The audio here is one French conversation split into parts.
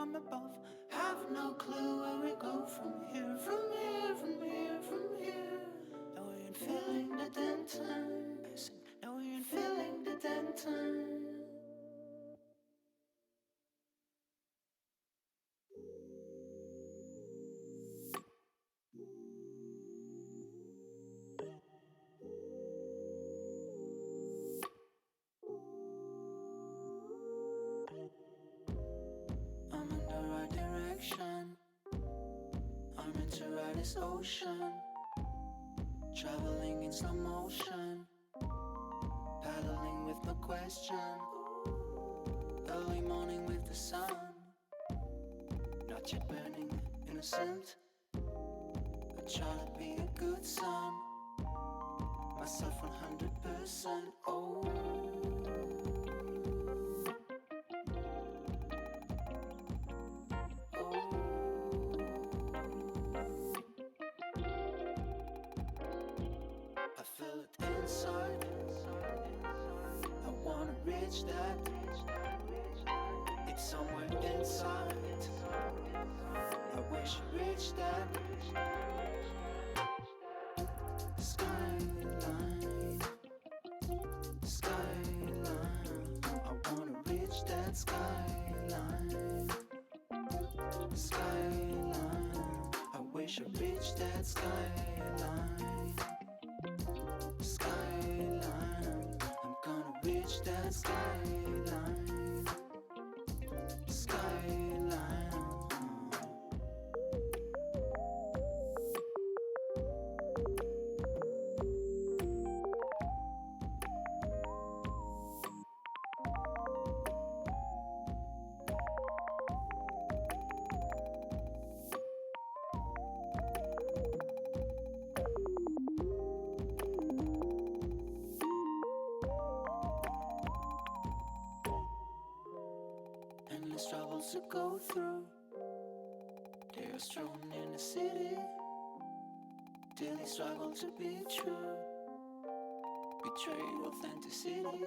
from above. Have no clue where we go from here, from here, from here, from here. No, we ain't feeling the denton. No, we ain't feeling the denton. I'm in the right direction. I'm into ride this ocean. Traveling in slow motion. Paddling with no question. Early morning with the sun. Not yet burning, innocent. I try to be a good son. Myself 100%. Oh. I feel it inside. I wanna reach that. It's somewhere inside. I wish I reached that. Skyline, skyline. I wanna reach that skyline. Skyline. I wish I reached that skyline. Skyline, I'm gonna reach that skyline. Skyline. Endless troubles to go through. They are strewn in the city. Daily struggle to be true. Betray authenticity.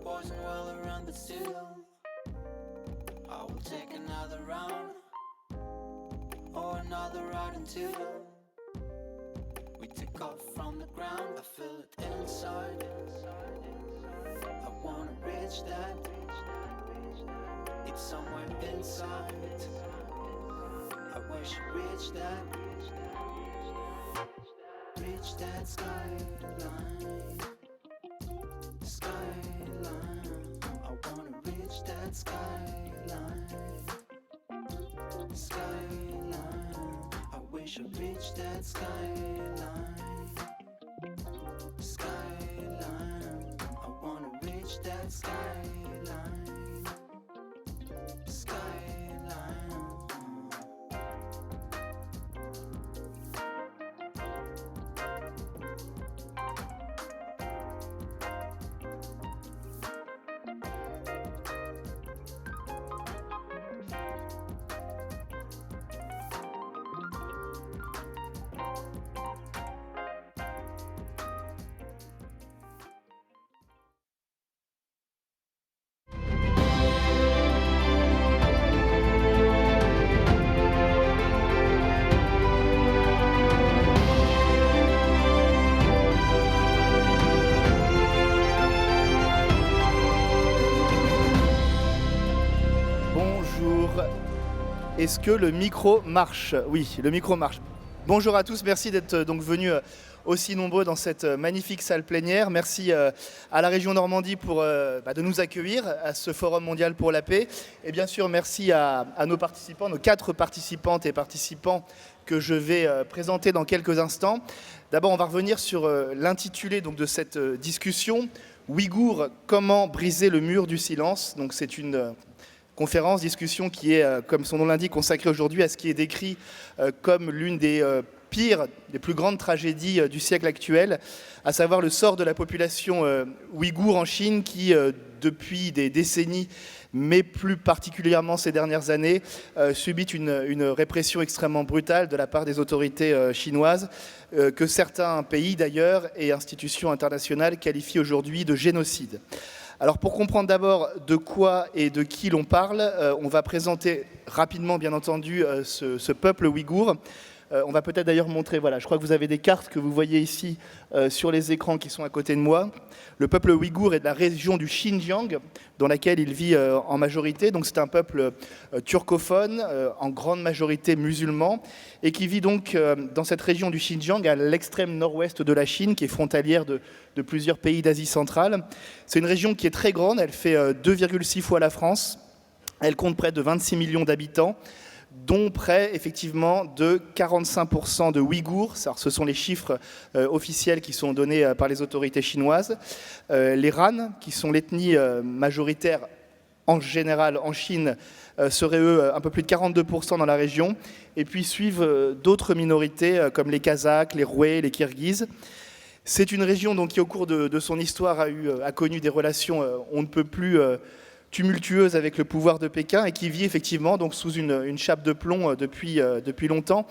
Poison all around, but still I will take another round or another ride until we take off from the ground. I feel it inside. I wanna reach that. It's somewhere inside. I wish I reached that. Reach that skyline. Skyline. I wanna reach that skyline. Skyline. I wish I reached that skyline. Skyline. I wanna reach that skyline. Skyline. Bonjour. Est-ce que le micro marche? Oui, le micro marche. Bonjour à tous, merci d'être donc venus aussi nombreux dans cette magnifique salle plénière. Merci à la région Normandie de nous accueillir à ce Forum mondial pour la paix. Et bien sûr, merci à nos participants, nos 4 participantes et participants que je vais présenter dans quelques instants. D'abord, on va revenir sur l'intitulé donc, de cette discussion. Ouïghours, comment briser le mur du silence? Donc, c'est une conférence, discussion qui est, comme son nom l'indique, consacrée aujourd'hui à ce qui est décrit comme l'une des pires, des plus grandes tragédies du siècle actuel, à savoir le sort de la population ouïghour en Chine qui, depuis des décennies, mais plus particulièrement ces dernières années, subit une répression extrêmement brutale de la part des autorités chinoises, que certains pays d'ailleurs et institutions internationales qualifient aujourd'hui de génocide. Alors pour comprendre d'abord de quoi et de qui l'on parle, on va présenter rapidement bien entendu ce peuple ouïghour. On va peut-être d'ailleurs montrer, voilà, je crois que vous avez des cartes que vous voyez ici sur les écrans qui sont à côté de moi. Le peuple ouïghour est de la région du Xinjiang, dans laquelle il vit en majorité. Donc c'est un peuple turcophone, en grande majorité musulman, et qui vit donc dans cette région du Xinjiang, à l'extrême nord-ouest de la Chine, qui est frontalière de plusieurs pays d'Asie centrale. C'est une région qui est très grande, elle fait 2,6 fois la France, elle compte près de 26 millions d'habitants, dont près, effectivement, de 45% de Ouïghours. Alors, ce sont les chiffres officiels qui sont donnés par les autorités chinoises. Les Han, qui sont l'ethnie majoritaire en général en Chine, seraient eux un peu plus de 42% dans la région. Et puis suivent d'autres minorités comme les Kazakhs, les Roués, les Kirghizes. C'est une région donc, qui, au cours de son histoire, a connu des relations on ne peut plus tumultueuse avec le pouvoir de Pékin et qui vit effectivement donc, sous une chape de plomb depuis longtemps,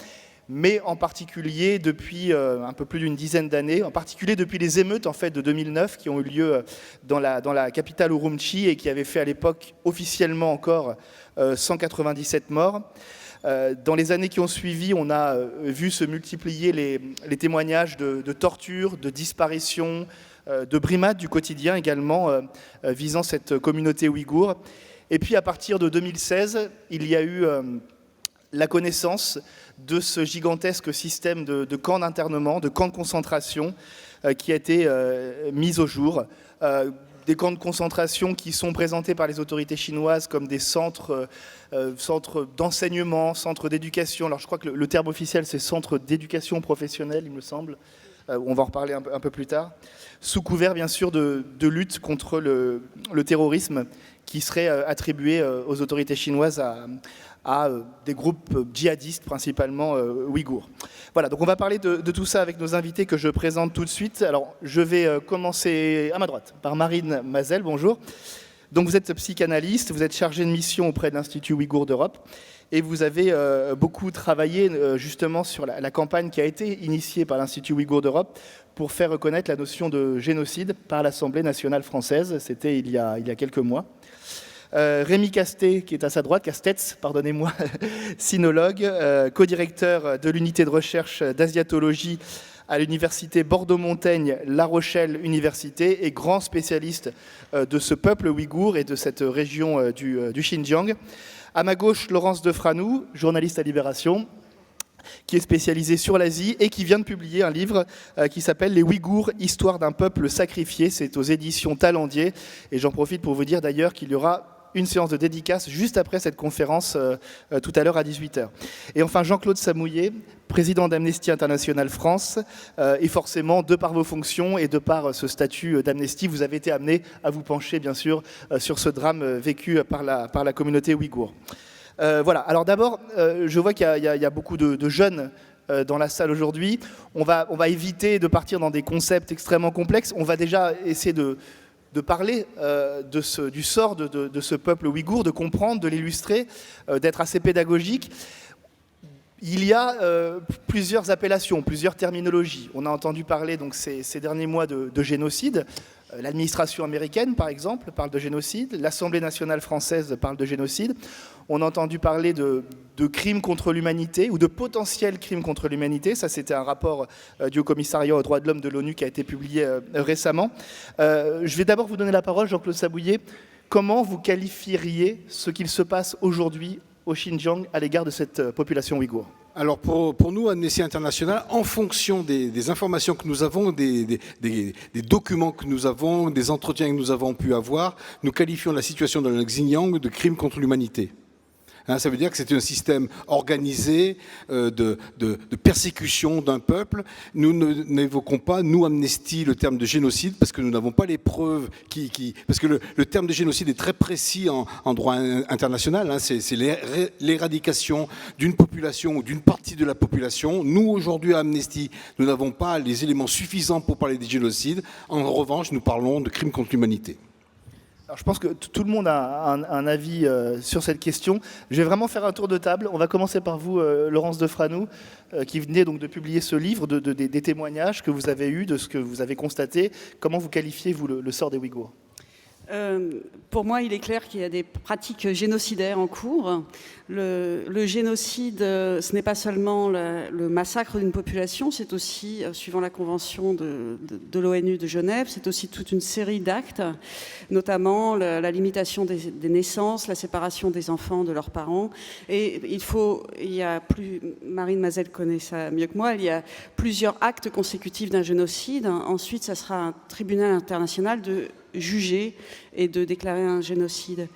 mais en particulier depuis un peu plus d'une dizaine d'années, en particulier depuis les émeutes en fait, de 2009 qui ont eu lieu dans la capitale Urumqi et qui avaient fait à l'époque officiellement encore 197 morts. Dans les années qui ont suivi, on a vu se multiplier les témoignages de torture, de disparition, de brimades du quotidien également visant cette communauté ouïghour. Et puis à partir de 2016, il y a eu la connaissance de ce gigantesque système de camps d'internement, de camps de concentration qui a été mis au jour. Des camps de concentration qui sont présentés par les autorités chinoises comme des centres d'enseignement, centres d'éducation. Alors je crois que le terme officiel c'est centre d'éducation professionnelle, il me semble. On va en reparler un peu plus tard, sous couvert bien sûr de lutte contre le terrorisme qui serait attribué aux autorités chinoises à des groupes djihadistes, principalement ouïghours. Voilà, donc on va parler de tout ça avec nos invités que je présente tout de suite. Alors je vais commencer à ma droite par Marine Mazel, bonjour. Donc vous êtes psychanalyste, vous êtes chargée de mission auprès de l'Institut ouïghour d'Europe et vous avez beaucoup travaillé justement sur la campagne qui a été initiée par l'Institut ouïghour d'Europe pour faire reconnaître la notion de génocide par l'Assemblée nationale française. C'était il y a quelques mois. Rémi Castet, qui est à sa droite, Castets, pardonnez-moi, sinologue, co-directeur de l'unité de recherche d'asiatologie à l'université Bordeaux-Montaigne, La Rochelle Université, et grand spécialiste de ce peuple ouïghour et de cette région du Xinjiang. À ma gauche, Laurence Defranou, journaliste à Libération, qui est spécialisée sur l'Asie et qui vient de publier un livre qui s'appelle « Les Ouïghours, histoire d'un peuple sacrifié ». C'est aux éditions Talendier. Et j'en profite pour vous dire d'ailleurs qu'il y aura une séance de dédicace juste après cette conférence tout à l'heure à 18h. Et enfin, Jean-Claude Samouillet, président d'Amnesty International France, et forcément, de par vos fonctions et de par ce statut d'Amnesty, vous avez été amené à vous pencher, bien sûr, sur ce drame vécu par la communauté ouïghour. Voilà, alors d'abord, je vois qu'il y a beaucoup de jeunes dans la salle aujourd'hui. On va éviter de partir dans des concepts extrêmement complexes. On va déjà essayer de parler du sort de ce peuple ouïghour, de comprendre, de l'illustrer, d'être assez pédagogique. Il y a plusieurs appellations, plusieurs terminologies. On a entendu parler donc, ces derniers mois de génocide. L'administration américaine, par exemple, parle de génocide. L'Assemblée nationale française parle de génocide. On a entendu parler de crimes contre l'humanité ou de potentiels crimes contre l'humanité. Ça, c'était un rapport du Haut-Commissariat aux droits de l'homme de l'ONU qui a été publié récemment. Je vais d'abord vous donner la parole, Jean-Claude Samouillet. Comment vous qualifieriez ce qu'il se passe aujourd'hui au Xinjiang à l'égard de cette population ouïghour ? Alors pour nous, Amnesty International, en fonction des informations que nous avons, des documents que nous avons, des entretiens que nous avons pu avoir, nous qualifions la situation dans le Xinjiang de crime contre l'humanité. Ça veut dire que c'est un système organisé de persécution d'un peuple. Nous n'évoquons pas, nous, Amnesty, le terme de génocide, parce que nous n'avons pas les preuves parce que le terme de génocide est très précis en droit international. C'est l'éradication d'une population ou d'une partie de la population. Nous, aujourd'hui, à Amnesty, nous n'avons pas les éléments suffisants pour parler des génocides. En revanche, nous parlons de crimes contre l'humanité. Alors, je pense que tout le monde a un avis sur cette question. Je vais vraiment faire un tour de table. On va commencer par vous, Laurence Defranou, qui venez donc de publier ce livre, des témoignages que vous avez eus, de ce que vous avez constaté. Comment vous qualifiez, vous, le sort des Ouïghours ? Pour moi, il est clair qu'il y a des pratiques génocidaires en cours. Le génocide, ce n'est pas seulement le massacre d'une population, c'est aussi, suivant la convention de l'ONU de Genève, c'est aussi toute une série d'actes, notamment la limitation des naissances, la séparation des enfants de leurs parents. Et Marine Mazel connaît ça mieux que moi, il y a plusieurs actes consécutifs d'un génocide. Ensuite, ça sera un tribunal international de juger et de déclarer un génocide.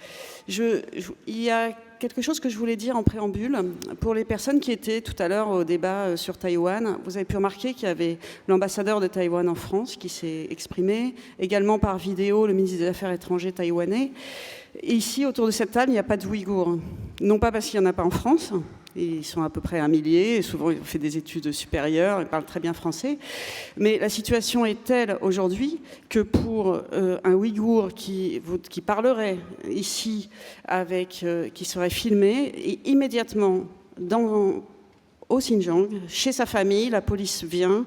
Il y a quelque chose que je voulais dire en préambule. Pour les personnes qui étaient tout à l'heure au débat sur Taïwan, vous avez pu remarquer qu'il y avait l'ambassadeur de Taïwan en France qui s'est exprimé, également par vidéo le ministre des Affaires étrangères taïwanais. Et ici, autour de cette table, il n'y a pas de Ouïghours. Non pas parce qu'il n'y en a pas en France, ils sont à peu près 1 millier, et souvent ils ont fait des études supérieures, ils parlent très bien français, mais la situation est telle aujourd'hui que pour un Ouïghour qui parlerait ici, qui serait filmé, et immédiatement au Xinjiang, chez sa famille, la police vient,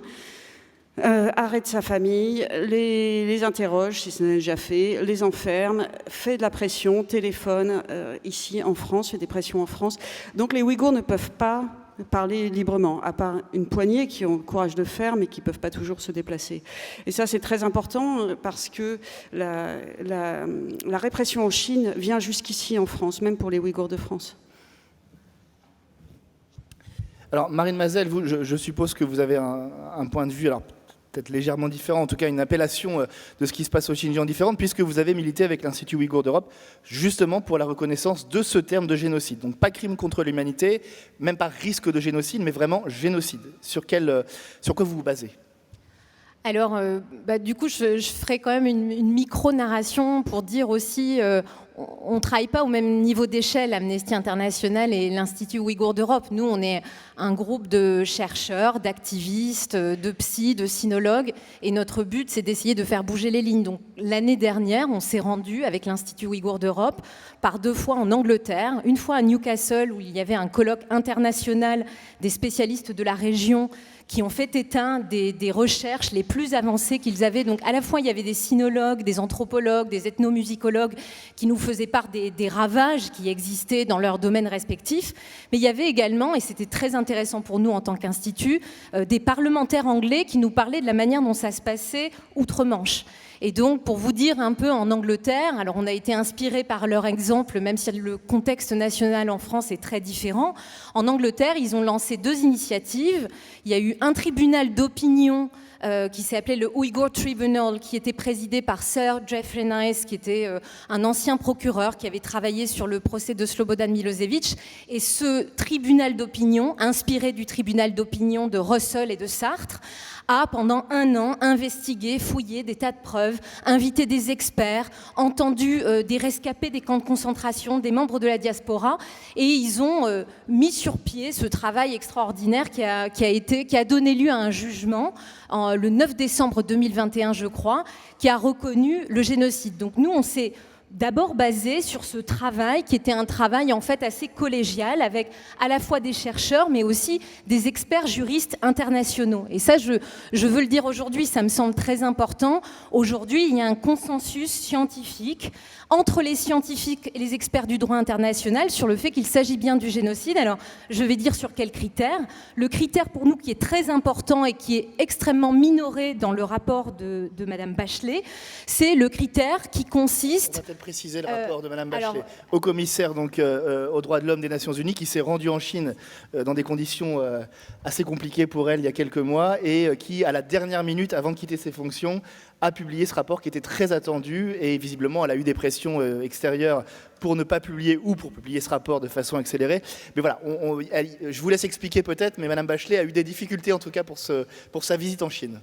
arrête sa famille, les interroge si ce n'est déjà fait, les enferme, fait de la pression, téléphone ici en France, fait des pressions en France. Donc les Ouïghours ne peuvent pas parler librement, à part une poignée qui ont le courage de faire, mais qui ne peuvent pas toujours se déplacer. Et ça, c'est très important parce que la répression en Chine vient jusqu'ici en France, même pour les Ouïghours de France. Alors, Marine Mazel, vous, je suppose que vous avez un point de vue, alors peut-être légèrement différent, en tout cas une appellation de ce qui se passe au Xinjiang différente, puisque vous avez milité avec l'Institut Ouïghour d'Europe, justement pour la reconnaissance de ce terme de génocide. Donc pas crime contre l'humanité, même pas risque de génocide, mais vraiment génocide. Sur quoi vous vous basez ? Alors, du coup, je ferai quand même une micro-narration pour dire aussi, on ne travaille pas au même niveau d'échelle, Amnesty International et l'Institut Ouïghour d'Europe. Nous, on est un groupe de chercheurs, d'activistes, de psy, de sinologues, et notre but, c'est d'essayer de faire bouger les lignes. Donc, l'année dernière, on s'est rendu avec l'Institut Ouïghour d'Europe par 2 fois en Angleterre, une fois à Newcastle, où il y avait un colloque international des spécialistes de la région qui ont fait état des recherches les plus avancées qu'ils avaient. Donc à la fois, il y avait des sinologues, des anthropologues, des ethnomusicologues qui nous faisaient part des ravages qui existaient dans leurs domaines respectifs. Mais il y avait également, et c'était très intéressant pour nous en tant qu'institut, des parlementaires anglais qui nous parlaient de la manière dont ça se passait outre-Manche. Et donc, pour vous dire un peu en Angleterre, alors on a été inspiré par leur exemple, même si le contexte national en France est très différent. En Angleterre, ils ont lancé 2 initiatives. Il y a eu un tribunal d'opinion qui s'appelait le Uyghur Tribunal, qui était présidé par Sir Geoffrey Nice, qui était un ancien procureur qui avait travaillé sur le procès de Slobodan Milosevic. Et ce tribunal d'opinion, inspiré du tribunal d'opinion de Russell et de Sartre, a pendant 1 an investigué, fouillé des tas de preuves, invité des experts, entendu des rescapés des camps de concentration, des membres de la diaspora, et ils ont mis sur pied ce travail extraordinaire qui a donné lieu à un jugement le 9 décembre 2021, je crois, qui a reconnu le génocide. Donc nous, on s'est d'abord basé sur ce travail qui était un travail en fait assez collégial avec à la fois des chercheurs mais aussi des experts juristes internationaux. Et ça, je veux le dire aujourd'hui, ça me semble très important. Aujourd'hui, il y a un consensus scientifique entre les scientifiques et les experts du droit international sur le fait qu'il s'agit bien du génocide. Alors, je vais dire sur quels critères. Le critère pour nous qui est très important et qui est extrêmement minoré dans le rapport de Madame Bachelet, c'est le critère qui consiste... On va peut-être préciser le rapport de Madame Bachelet, au commissaire donc, aux droits de l'homme des Nations Unies, qui s'est rendu en Chine dans des conditions assez compliquées pour elle il y a quelques mois, et qui, à la dernière minute, avant de quitter ses fonctions, a publié ce rapport qui était très attendu, et visiblement elle a eu des pressions extérieures pour ne pas publier ou pour publier ce rapport de façon accélérée. Mais voilà, je vous laisse expliquer peut-être, mais Madame Bachelet a eu des difficultés en tout cas pour sa visite en Chine.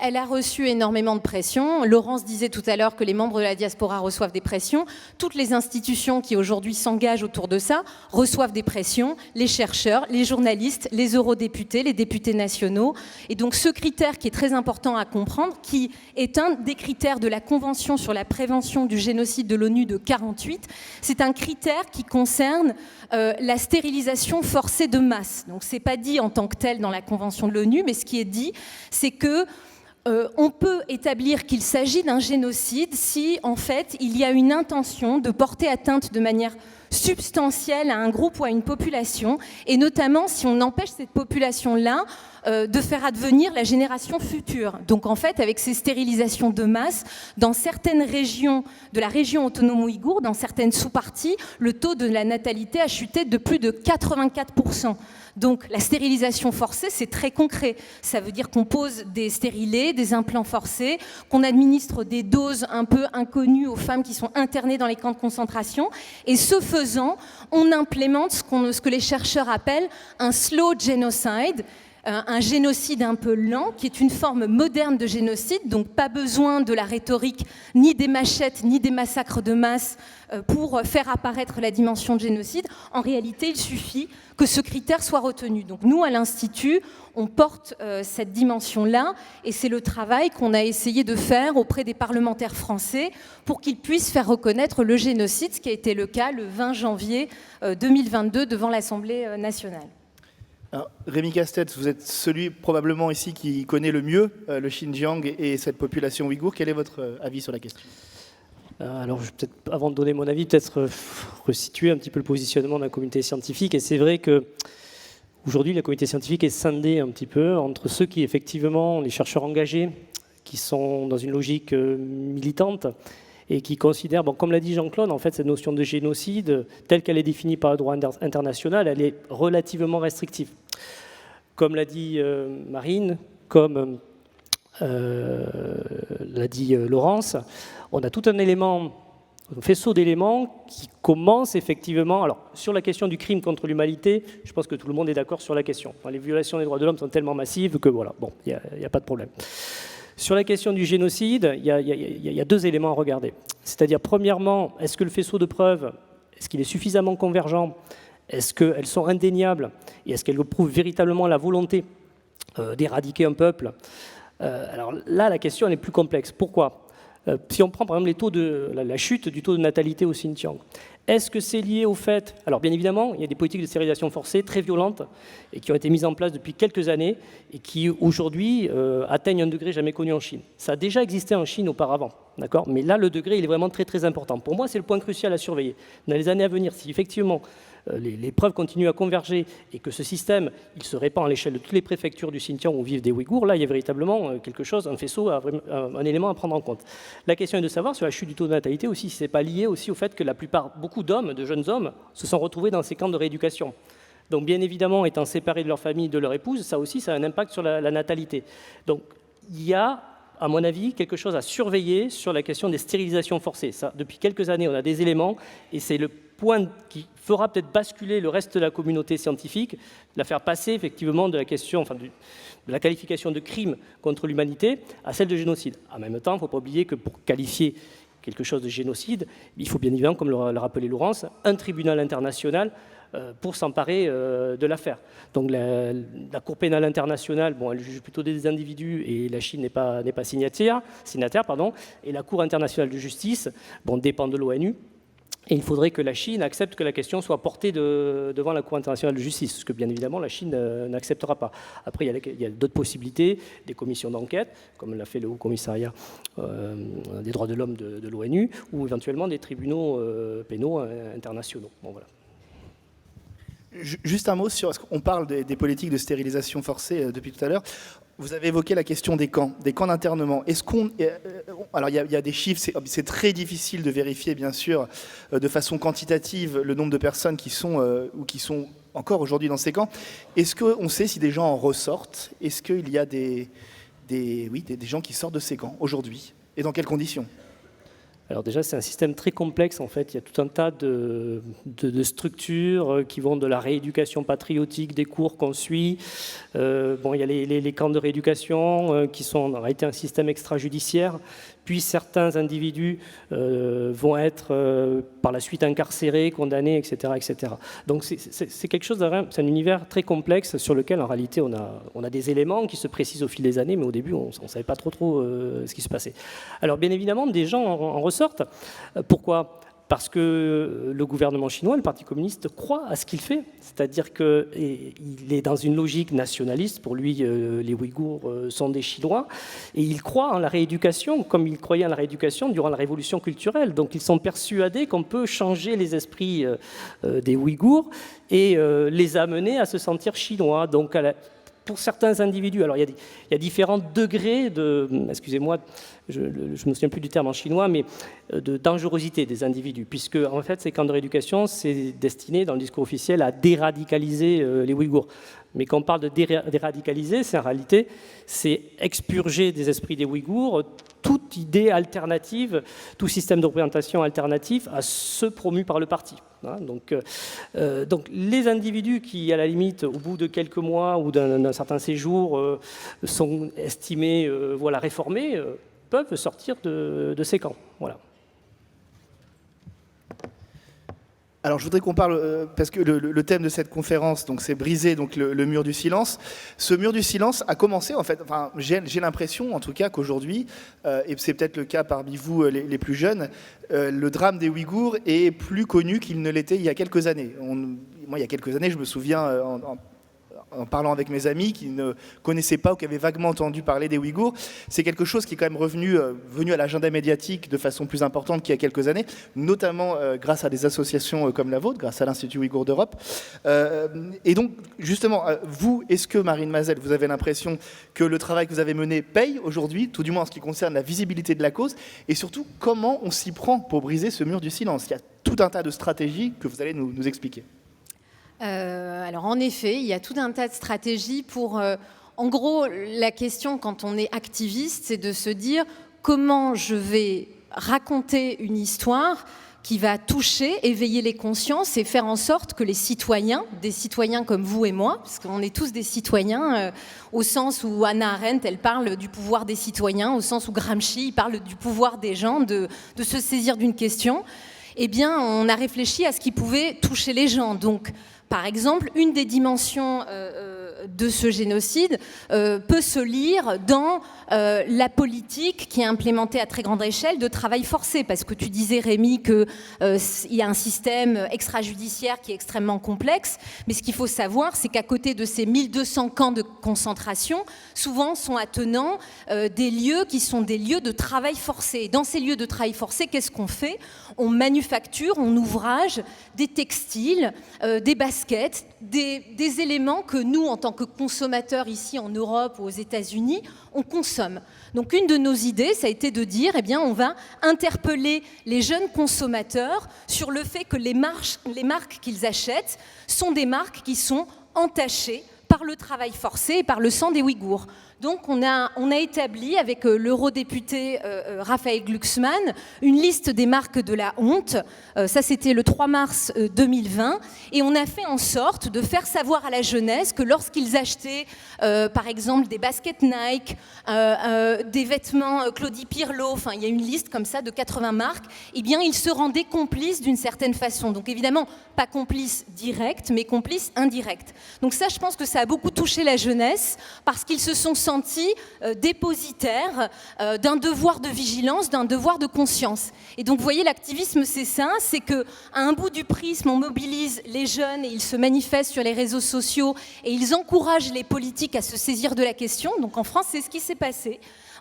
Elle a reçu énormément de pression. Laurence disait tout à l'heure que les membres de la diaspora reçoivent des pressions. Toutes les institutions qui aujourd'hui s'engagent autour de ça reçoivent des pressions. Les chercheurs, les journalistes, les eurodéputés, les députés nationaux. Et donc ce critère qui est très important à comprendre, qui est un des critères de la Convention sur la prévention du génocide de l'ONU de 1948, c'est un critère qui concerne la stérilisation forcée de masse. Donc c'est pas dit en tant que tel dans la Convention de l'ONU, mais ce qui est dit, c'est que on peut établir qu'il s'agit d'un génocide si, en fait, il y a une intention de porter atteinte de manière substantielle à un groupe ou à une population, et notamment si on empêche cette population-là de faire advenir la génération future. Donc en fait, avec ces stérilisations de masse, dans certaines régions de la région autonome ouïghour, dans certaines sous-parties, le taux de la natalité a chuté de plus de 84%. Donc la stérilisation forcée, c'est très concret. Ça veut dire qu'on pose des stérilés, des implants forcés, qu'on administre des doses un peu inconnues aux femmes qui sont internées dans les camps de concentration. Et ce faisant, on implémente ce que les chercheurs appellent un slow genocide, un génocide un peu lent, qui est une forme moderne de génocide, donc pas besoin de la rhétorique, ni des machettes, ni des massacres de masse pour faire apparaître la dimension de génocide. En réalité, il suffit que ce critère soit retenu. Donc nous, à l'Institut, on porte cette dimension-là, et c'est le travail qu'on a essayé de faire auprès des parlementaires français pour qu'ils puissent faire reconnaître le génocide, ce qui a été le cas le 20 janvier 2022 devant l'Assemblée nationale. Alors, Rémi Castex, vous êtes celui probablement ici qui connaît le mieux le Xinjiang et cette population ouïghour. Quel est votre avis sur la question ? Alors, je vais peut-être, avant de donner mon avis, peut-être resituer un petit peu le positionnement de la communauté scientifique. Et c'est vrai qu'aujourd'hui, la communauté scientifique est scindée un petit peu entre ceux qui, effectivement, les chercheurs engagés, qui sont dans une logique militante, et qui considère, bon, comme l'a dit Jean-Claude, en fait, cette notion de génocide, telle qu'elle est définie par le droit international, elle est relativement restrictive. Comme l'a dit Marine, comme l'a dit Laurence, on a tout un élément, un faisceau d'éléments qui commence effectivement... Alors, sur la question du crime contre l'humanité, je pense que tout le monde est d'accord sur la question. Enfin, les violations des droits de l'homme sont tellement massives que voilà, bon, il n'y a pas de problème. Sur la question du génocide, il y a deux éléments à regarder. C'est-à-dire, premièrement, est-ce que le faisceau de preuves, est-ce qu'il est suffisamment convergent? Est-ce qu'elles sont indéniables? Et est-ce qu'elles prouvent véritablement la volonté d'éradiquer un peuple? Alors là, la question elle est plus complexe. Pourquoi? Si on prend par exemple les taux la chute du taux de natalité au Xinjiang, est-ce que c'est lié au fait... Alors bien évidemment, il y a des politiques de stérilisation forcée très violentes et qui ont été mises en place depuis quelques années et qui aujourd'hui atteignent un degré jamais connu en Chine. Ça a déjà existé en Chine auparavant, d'accord? Mais là, le degré il est vraiment très très important. Pour moi, c'est le point crucial à surveiller. Dans les années à venir, si effectivement les preuves continuent à converger et que ce système il se répand à l'échelle de toutes les préfectures du Xinjiang où vivent des Ouïghours, là il y a véritablement quelque chose, un faisceau, un élément à prendre en compte. La question est de savoir sur la chute du taux de natalité aussi, si ce n'est pas lié aussi au fait que beaucoup d'hommes, de jeunes hommes, se sont retrouvés dans ces camps de rééducation. Donc bien évidemment, étant séparés de leur famille, de leur épouse, ça aussi ça a un impact sur la natalité. Donc il y a, à mon avis, quelque chose à surveiller sur la question des stérilisations forcées. Ça, depuis quelques années, on a des éléments, et c'est le point qui fera peut-être basculer le reste de la communauté scientifique, la faire passer effectivement de la question, enfin, de la qualification de crime contre l'humanité à celle de génocide. En même temps, il ne faut pas oublier que pour qualifier quelque chose de génocide, il faut bien évidemment, comme le rappelait Laurence, un tribunal international pour s'emparer de l'affaire. Donc la Cour pénale internationale, bon, elle juge plutôt des individus et la Chine n'est pas signataire, et la Cour internationale de justice dépend de l'ONU. Et il faudrait que la Chine accepte que la question soit portée devant la Cour internationale de justice, ce que bien évidemment la Chine n'acceptera pas. Après, il y a d'autres possibilités, des commissions d'enquête, comme l'a fait le Haut Commissariat des droits de l'homme de l'ONU, ou éventuellement des tribunaux pénaux internationaux. Bon, voilà. Juste un mot sur... On parle des politiques de stérilisation forcée depuis tout à l'heure. Vous avez évoqué la question des camps d'internement. Est-ce qu'on... Alors, il y a des chiffres, c'est très difficile de vérifier, bien sûr, de façon quantitative, le nombre de personnes qui sont ou qui sont encore aujourd'hui dans ces camps. Est-ce qu'on sait si des gens en ressortent? Est-ce qu'il y a des gens qui sortent de ces camps aujourd'hui? Et dans quelles conditions? Alors déjà, c'est un système très complexe, en fait. Il y a tout un tas de structures qui vont de la rééducation patriotique, des cours qu'on suit. Il y a les camps de rééducation qui sont en réalité un système extrajudiciaire. Puis certains individus vont être par la suite incarcérés, condamnés, etc. etc. Donc c'est quelque chose, c'est un univers très complexe sur lequel en réalité on a des éléments qui se précisent au fil des années, mais au début on ne savait pas trop ce qui se passait. Alors bien évidemment, des gens en ressortent. Pourquoi ? parce que le gouvernement chinois, le Parti communiste, croit à ce qu'il fait. C'est-à-dire qu'il est dans une logique nationaliste. Pour lui, les Ouïghours sont des Chinois. Et il croit en la rééducation, comme il croyait en la rééducation durant la révolution culturelle. Donc ils sont persuadés qu'on peut changer les esprits des Ouïghours et les amener à se sentir chinois. Donc pour certains individus, alors il y a différents degrés de, excusez-moi, je ne me souviens plus du terme en chinois, mais de dangerosité des individus, puisque en fait ces camps de rééducation, c'est destiné dans le discours officiel à déradicaliser les Ouïghours. Mais quand on parle de déradicaliser, c'est en réalité, c'est expurger des esprits des Ouïghours toute idée alternative, tout système de représentation alternatif à ceux promus par le parti. Donc les individus qui, à la limite, au bout de quelques mois ou d'un certain séjour, sont estimés réformés, peuvent sortir de ces camps. Voilà. Alors je voudrais qu'on parle, parce que le thème de cette conférence, donc, c'est briser donc, le mur du silence. Ce mur du silence a commencé, en fait, enfin, j'ai l'impression en tout cas qu'aujourd'hui, et c'est peut-être le cas parmi vous les plus jeunes, le drame des Ouïghours est plus connu qu'il ne l'était il y a quelques années. Moi, il y a quelques années, je me souviens, en parlant avec mes amis qui ne connaissaient pas ou qui avaient vaguement entendu parler des Ouïghours, c'est quelque chose qui est quand même venu à l'agenda médiatique de façon plus importante qu'il y a quelques années, notamment grâce à des associations comme la vôtre, grâce à l'Institut Ouïghour d'Europe. Et donc, justement, vous, est-ce que, Marine Mazel, vous avez l'impression que le travail que vous avez mené paye aujourd'hui, tout du moins en ce qui concerne la visibilité de la cause, et surtout, comment on s'y prend pour briser ce mur du silence? Il y a tout un tas de stratégies que vous allez nous expliquer. Alors en effet, il y a tout un tas de stratégies pour... en gros, la question quand on est activiste, c'est de se dire comment je vais raconter une histoire qui va toucher, éveiller les consciences et faire en sorte que les citoyens, des citoyens comme vous et moi, parce qu'on est tous des citoyens, au sens où Hannah Arendt, elle parle du pouvoir des citoyens, au sens où Gramsci parle du pouvoir des gens, de se saisir d'une question, eh bien, on a réfléchi à ce qui pouvait toucher les gens. Donc, par exemple, une des dimensions de ce génocide peut se lire dans la politique qui est implémentée à très grande échelle de travail forcé. Parce que tu disais, Rémi, qu'il y a un système extrajudiciaire qui est extrêmement complexe. Mais ce qu'il faut savoir, c'est qu'à côté de ces 1200 camps de concentration, souvent sont attenants des lieux qui sont des lieux de travail forcé. Et dans ces lieux de travail forcé, qu'est-ce qu'on fait? On manufacture, on ouvrage des textiles, des baskets, des éléments que nous, en tant que consommateurs ici en Europe ou aux États-Unis, on consomme. Donc une de nos idées, ça a été de dire, eh bien, on va interpeller les jeunes consommateurs sur le fait que les marques qu'ils achètent sont des marques qui sont entachées par le travail forcé et par le sang des Ouïghours. Donc on a établi avec l'eurodéputé Raphaël Glucksmann une liste des marques de la honte. Ça c'était le 3 mars 2020 et on a fait en sorte de faire savoir à la jeunesse que lorsqu'ils achetaient par exemple des baskets Nike, des vêtements Claudie Pierlot, enfin il y a une liste comme ça de 80 marques, eh bien ils se rendaient complices d'une certaine façon. Donc évidemment pas complices directs mais complices indirects. Donc ça je pense que ça a beaucoup touché la jeunesse parce qu'ils se sont sentis dépositaires d'un devoir de vigilance, d'un devoir de conscience. Et donc, vous voyez, l'activisme, c'est ça, c'est qu'à un bout du prisme, on mobilise les jeunes et ils se manifestent sur les réseaux sociaux et ils encouragent les politiques à se saisir de la question. Donc, en France, c'est ce qui s'est passé.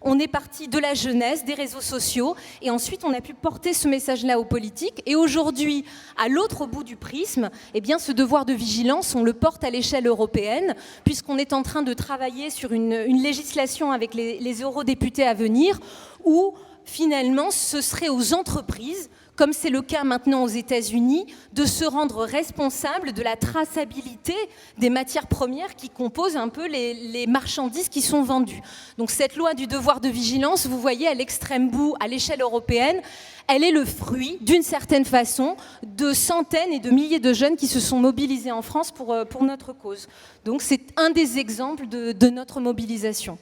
On est parti de la jeunesse, des réseaux sociaux, et ensuite on a pu porter ce message-là aux politiques. Et aujourd'hui, à l'autre bout du prisme, eh bien, ce devoir de vigilance, on le porte à l'échelle européenne, puisqu'on est en train de travailler sur une législation avec les eurodéputés à venir, où finalement ce serait aux entreprises, comme c'est le cas maintenant aux États-Unis, de se rendre responsable de la traçabilité des matières premières qui composent un peu les marchandises qui sont vendues. Donc cette loi du devoir de vigilance, vous voyez à l'extrême bout, à l'échelle européenne, elle est le fruit, d'une certaine façon, de centaines et de milliers de jeunes qui se sont mobilisés en France pour notre cause. Donc c'est un des exemples de notre mobilisation.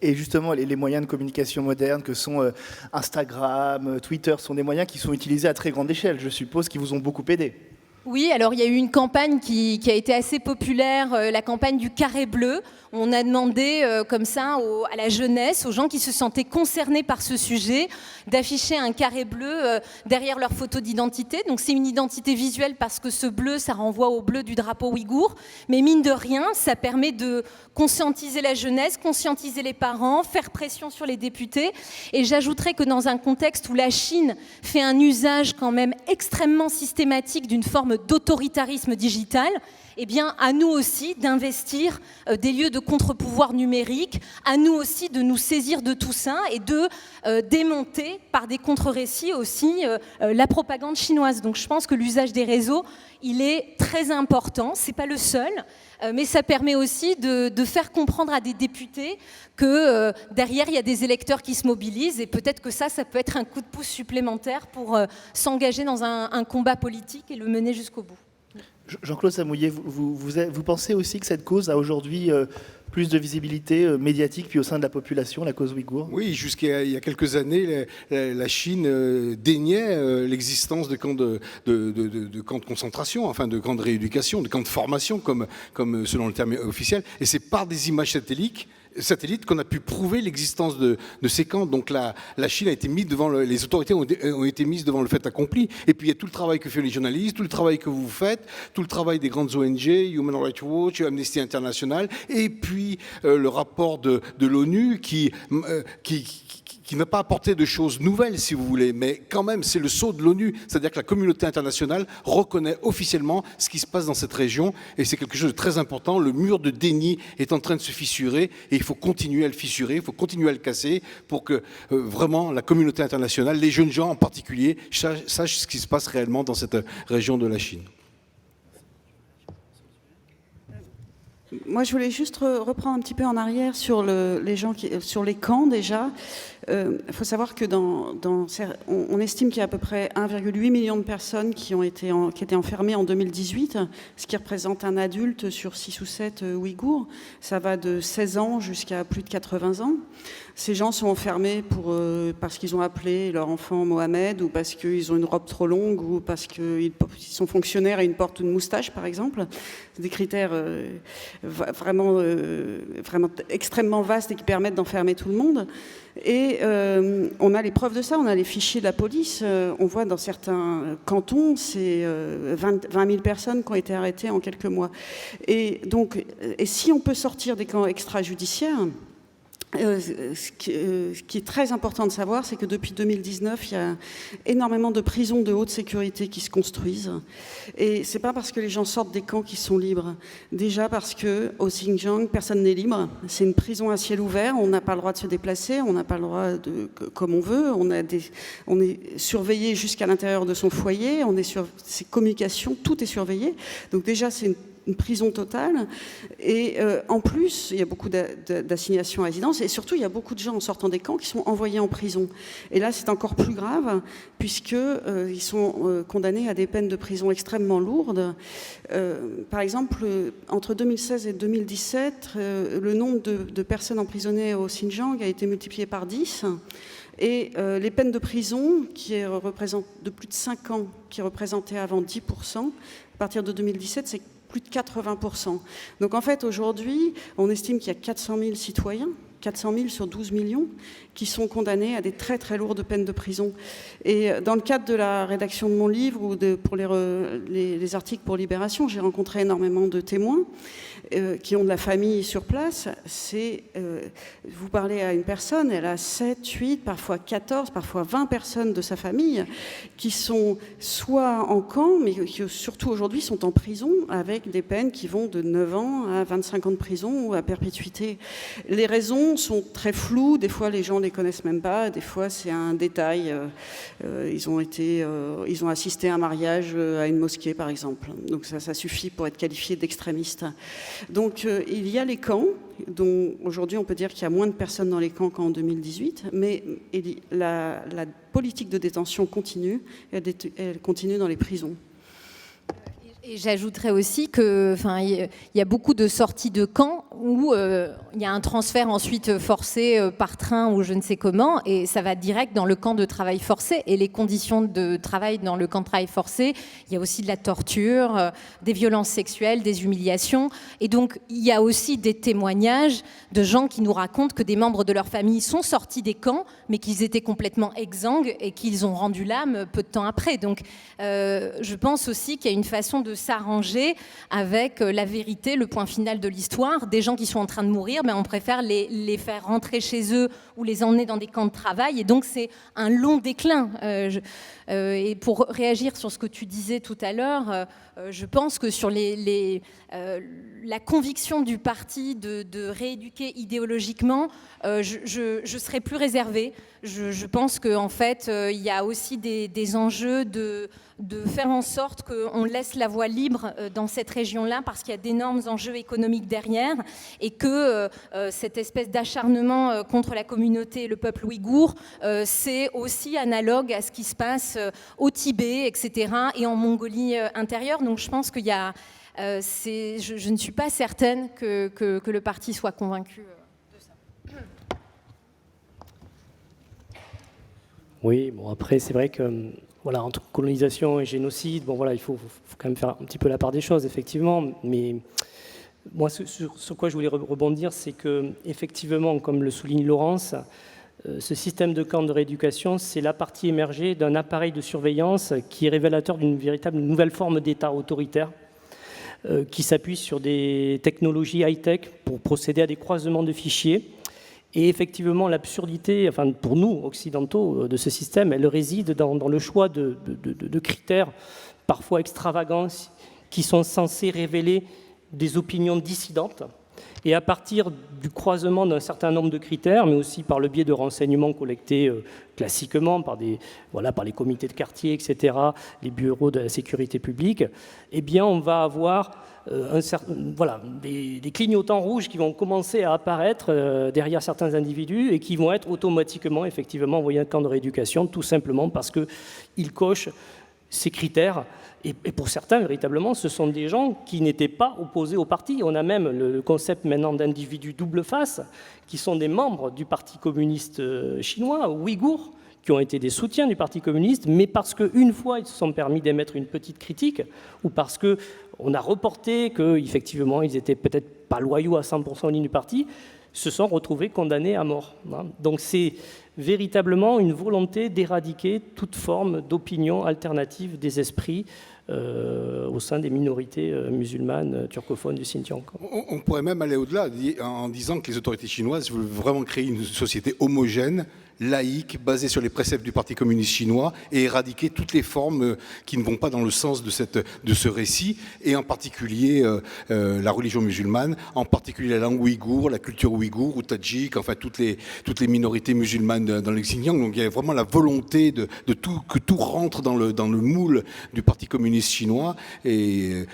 Et justement, les moyens de communication modernes que sont Instagram, Twitter, sont des moyens qui sont utilisés à très grande échelle, je suppose, qui vous ont beaucoup aidé. Oui, alors il y a eu une campagne qui a été assez populaire, la campagne du carré bleu. On a demandé comme ça à la jeunesse, aux gens qui se sentaient concernés par ce sujet, d'afficher un carré bleu derrière leur photo d'identité. Donc c'est une identité visuelle parce que ce bleu, ça renvoie au bleu du drapeau ouïghour. Mais mine de rien, ça permet de conscientiser la jeunesse, conscientiser les parents, faire pression sur les députés. Et j'ajouterais que dans un contexte où la Chine fait un usage quand même extrêmement systématique d'une forme d'autoritarisme digital, eh bien, à nous aussi d'investir des lieux de contre-pouvoir numérique, à nous aussi de nous saisir de tout ça et de démonter par des contre-récits aussi la propagande chinoise. Donc je pense que l'usage des réseaux, il est très important, c'est pas le seul, mais ça permet aussi de faire comprendre à des députés que derrière, il y a des électeurs qui se mobilisent et peut-être que ça peut être un coup de pouce supplémentaire pour s'engager dans un combat politique et le mener jusqu'au bout. Jean-Claude Samouillet, vous pensez aussi que cette cause a aujourd'hui plus de visibilité médiatique puis au sein de la population, la cause ouïghour? Oui, jusqu'à il y a quelques années, la Chine déniait l'existence de camps de camps de concentration, enfin de camps de rééducation, de camps de formation, comme selon le terme officiel. Et c'est par des images satellites qu'on a pu prouver l'existence de ces camps. Donc la Chine a été mise devant les autorités ont été mises devant le fait accompli. Et puis il y a tout le travail que font les journalistes, tout le travail que vous faites, tout le travail des grandes ONG, Human Rights Watch, Amnesty International, et puis le rapport de l'ONU qui n'a pas apporté de choses nouvelles, si vous voulez, mais quand même, c'est le sceau de l'ONU. C'est-à-dire que la communauté internationale reconnaît officiellement ce qui se passe dans cette région, et c'est quelque chose de très important. Le mur de déni est en train de se fissurer, et il faut continuer à le fissurer, il faut continuer à le casser pour que vraiment la communauté internationale, les jeunes gens en particulier, sachent ce qui se passe réellement dans cette région de la Chine. Moi, je voulais juste reprendre un petit peu en arrière sur sur les camps déjà. Il faut savoir que on estime qu'il y a à peu près 1,8 million de personnes qui étaient enfermées en 2018, ce qui représente un adulte sur 6 ou 7 Ouïghours. Ça va de 16 ans jusqu'à plus de 80 ans. Ces gens sont enfermés parce qu'ils ont appelé leur enfant Mohamed, ou parce qu'ils ont une robe trop longue, ou parce qu'ils sont fonctionnaires et ils portent une moustache, par exemple. C'est des critères vraiment extrêmement vastes et qui permettent d'enfermer tout le monde. Et on a les preuves de ça, on a les fichiers de la police. On voit dans certains cantons, c'est 20 000 personnes qui ont été arrêtées en quelques mois. Et si on peut sortir des camps extrajudiciaires, ce qui est très important de savoir, c'est que depuis 2019, il y a énormément de prisons de haute sécurité qui se construisent. Et c'est pas parce que les gens sortent des camps qu'ils sont libres. Déjà parce que au Xinjiang, personne n'est libre. C'est une prison à ciel ouvert. On n'a pas le droit de se déplacer. On n'a pas le droit comme on veut. On est surveillé jusqu'à l'intérieur de son foyer. On est sur ses communications. Tout est surveillé. Donc déjà, c'est une prison totale, et en plus il y a beaucoup d'assignations à résidence, et surtout il y a beaucoup de gens en sortant des camps qui sont envoyés en prison, et là c'est encore plus grave puisque ils sont condamnés à des peines de prison extrêmement lourdes. Par exemple, entre 2016 et 2017, le nombre de personnes emprisonnées au Xinjiang a été multiplié par 10. Et les peines de prison, qui représentent de plus de 5 ans, qui représentaient avant 10%, à partir de 2017, c'est plus de 80%. Donc en fait, aujourd'hui, on estime qu'il y a 400 000 citoyens, 400 000 sur 12 millions, qui sont condamnés à des très très lourdes peines de prison. Et dans le cadre de la rédaction de mon livre ou pour les articles pour Libération, j'ai rencontré énormément de témoins qui ont de la famille sur place. Vous parlez à une personne, elle a 7, 8, parfois 14, parfois 20 personnes de sa famille qui sont soit en camp, mais qui surtout aujourd'hui sont en prison avec des peines qui vont de 9 ans à 25 ans de prison ou à perpétuité. Les raisons sont très floues, des fois les gens ne les connaissent même pas, des fois c'est un détail. Ils ont assisté à un mariage à une mosquée par exemple. Donc ça suffit pour être qualifié d'extrémiste. Donc il y a les camps, dont aujourd'hui on peut dire qu'il y a moins de personnes dans les camps qu'en 2018, mais la politique de détention continue, elle continue dans les prisons. Et j'ajouterais aussi que, il y a beaucoup de sorties de camps où il y a un transfert ensuite forcé par train ou je ne sais comment, et ça va direct dans le camp de travail forcé. Et les conditions de travail dans le camp de travail forcé, il y a aussi de la torture, des violences sexuelles, des humiliations. Et donc, il y a aussi des témoignages de gens qui nous racontent que des membres de leur famille sont sortis des camps, mais qu'ils étaient complètement exsangues et qu'ils ont rendu l'âme peu de temps après. Donc, je pense aussi qu'il y a une façon de s'arranger avec la vérité, le point final de l'histoire. Des gens qui sont en train de mourir, on préfère les faire rentrer chez eux ou les emmener dans des camps de travail. Et donc, c'est un long déclin. Et pour réagir sur ce que tu disais tout à l'heure, je pense que sur la conviction du parti de rééduquer idéologiquement, je serais plus réservée. Je pense qu'en fait, il y a aussi des enjeux de faire en sorte qu'on laisse la voie libre dans cette région-là, parce qu'il y a d'énormes enjeux économiques derrière, et que cette espèce d'acharnement contre la communauté et le peuple ouïghour, c'est aussi analogue à ce qui se passe au Tibet, etc., et en Mongolie intérieure. Donc je pense qu'il y a... je ne suis pas certaine que le parti soit convaincu de ça. Oui, bon après c'est vrai que voilà, entre colonisation et génocide, bon voilà, il faut quand même faire un petit peu la part des choses, effectivement. Mais moi, sur quoi je voulais rebondir, c'est que effectivement, comme le souligne Laurence, ce système de camps de rééducation, c'est la partie émergée d'un appareil de surveillance qui est révélateur d'une véritable nouvelle forme d'État autoritaire, qui s'appuie sur des technologies high-tech pour procéder à des croisements de fichiers. Et effectivement, l'absurdité, enfin pour nous, occidentaux, de ce système, elle réside dans le choix de critères parfois extravagants qui sont censés révéler des opinions dissidentes. Et à partir du croisement d'un certain nombre de critères, mais aussi par le biais de renseignements collectés classiquement par les comités de quartier, etc., les bureaux de la sécurité publique, eh bien, on va avoir des clignotants rouges qui vont commencer à apparaître derrière certains individus et qui vont être automatiquement, effectivement, envoyés en camp de rééducation, tout simplement parce qu'ils cochent ces critères. Et pour certains, véritablement, ce sont des gens qui n'étaient pas opposés au parti. On a même le concept maintenant d'individus double face, qui sont des membres du Parti communiste chinois, ouïghours, qui ont été des soutiens du Parti communiste, mais parce qu'une fois, ils se sont permis d'émettre une petite critique, ou parce qu'on a reporté qu'effectivement, ils n'étaient peut-être pas loyaux à 100% aux lignes du parti, se sont retrouvés condamnés à mort. Donc c'est véritablement une volonté d'éradiquer toute forme d'opinion alternative des esprits au sein des minorités musulmanes turcophones du Xinjiang. On pourrait même aller au-delà en disant que les autorités chinoises veulent vraiment créer une société homogène, laïque, basée sur les préceptes du Parti communiste chinois et éradiquer toutes les formes qui ne vont pas dans le sens de ce récit, et en particulier la religion musulmane, en particulier la langue ouïghour, la culture ouïghour ou tadjik, enfin toutes les minorités musulmanes dans le Xinjiang. Donc il y a vraiment la volonté que tout rentre dans le moule du Parti communiste chinois. Et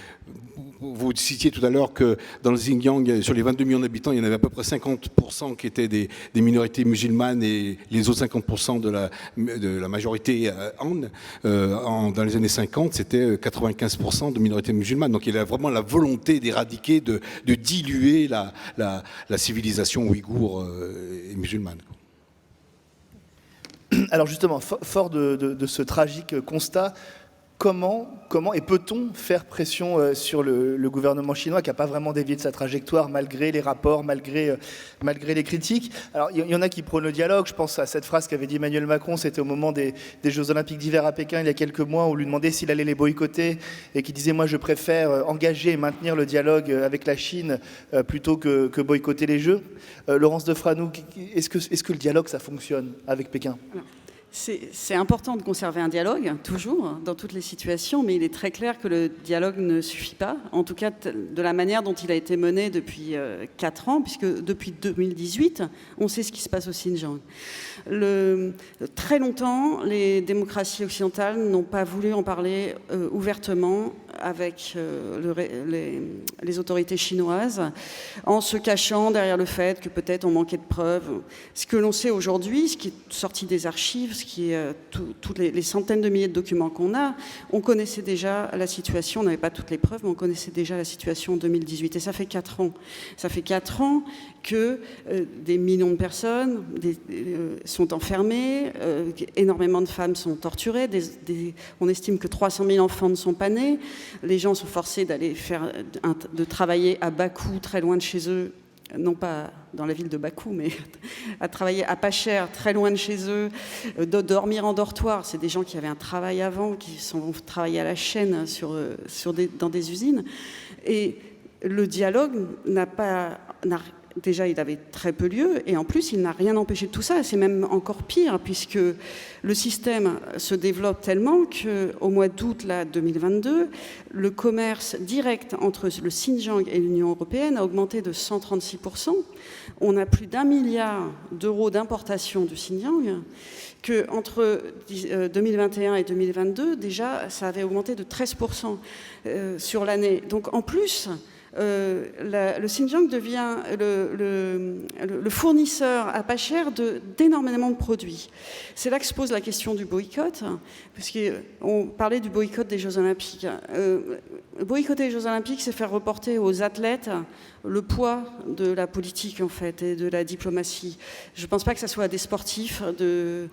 vous citiez tout à l'heure que dans le Xinjiang, sur les 22 millions d'habitants, il y en avait à peu près 50% qui étaient des minorités musulmanes, et les autres 50% de la majorité dans les années 50, c'était 95% de minorités musulmanes. Donc il y a vraiment la volonté d'éradiquer, de diluer la civilisation ouïghour et musulmane. Alors justement, fort de ce tragique constat, comment et peut-on faire pression sur le gouvernement chinois qui n'a pas vraiment dévié de sa trajectoire malgré les rapports, malgré les critiques? Alors il y en a qui prônent le dialogue. Je pense à cette phrase qu'avait dit Emmanuel Macron, c'était au moment des Jeux Olympiques d'hiver à Pékin il y a quelques mois, où on lui demandait s'il allait les boycotter et qui disait « moi je préfère engager et maintenir le dialogue avec la Chine plutôt que boycotter les Jeux ». Laurence Defranoux, est-ce que le dialogue ça fonctionne avec Pékin? C'est important de conserver un dialogue, toujours, dans toutes les situations, mais il est très clair que le dialogue ne suffit pas, en tout cas de la manière dont il a été mené depuis 4 ans, puisque depuis 2018, on sait ce qui se passe au Xinjiang. Très longtemps, les démocraties occidentales n'ont pas voulu en parler ouvertement avec les autorités chinoises, en se cachant derrière le fait que peut-être on manquait de preuves. Ce que l'on sait aujourd'hui, ce qui est sorti des archives, ce qui est toutes les centaines de milliers de documents qu'on a, on connaissait déjà la situation, on n'avait pas toutes les preuves, mais on connaissait déjà la situation en 2018. Et ça fait 4 ans. Ça fait 4 ans que des millions de personnes sont enfermées, énormément de femmes sont torturées, on estime que 300 000 enfants ne sont pas nés, les gens sont forcés de travailler à Bakou, très loin de chez eux, non pas dans la ville de Bakou, mais à travailler à pas cher, très loin de chez eux, de dormir en dortoir. C'est des gens qui avaient un travail avant, qui sont travaillés à la chaîne dans des usines. Et le dialogue déjà, il avait très peu lieu, et en plus, il n'a rien empêché de tout ça. C'est même encore pire, puisque le système se développe tellement qu'au mois d'août 2022, le commerce direct entre le Xinjiang et l'Union européenne a augmenté de 136%. On a plus d'1 milliard d'euros d'importation du Xinjiang, qu'entre 2021 et 2022, déjà, ça avait augmenté de 13% sur l'année. Donc, en plus, le Xinjiang devient le fournisseur à pas cher d'énormément de produits. C'est là que se pose la question du boycott, parce qu'on parlait du boycott des Jeux Olympiques. Boycotter les Jeux Olympiques, c'est faire reporter aux athlètes le poids de la politique, en fait, et de la diplomatie. Je ne pense pas que ça soit à des sportifs de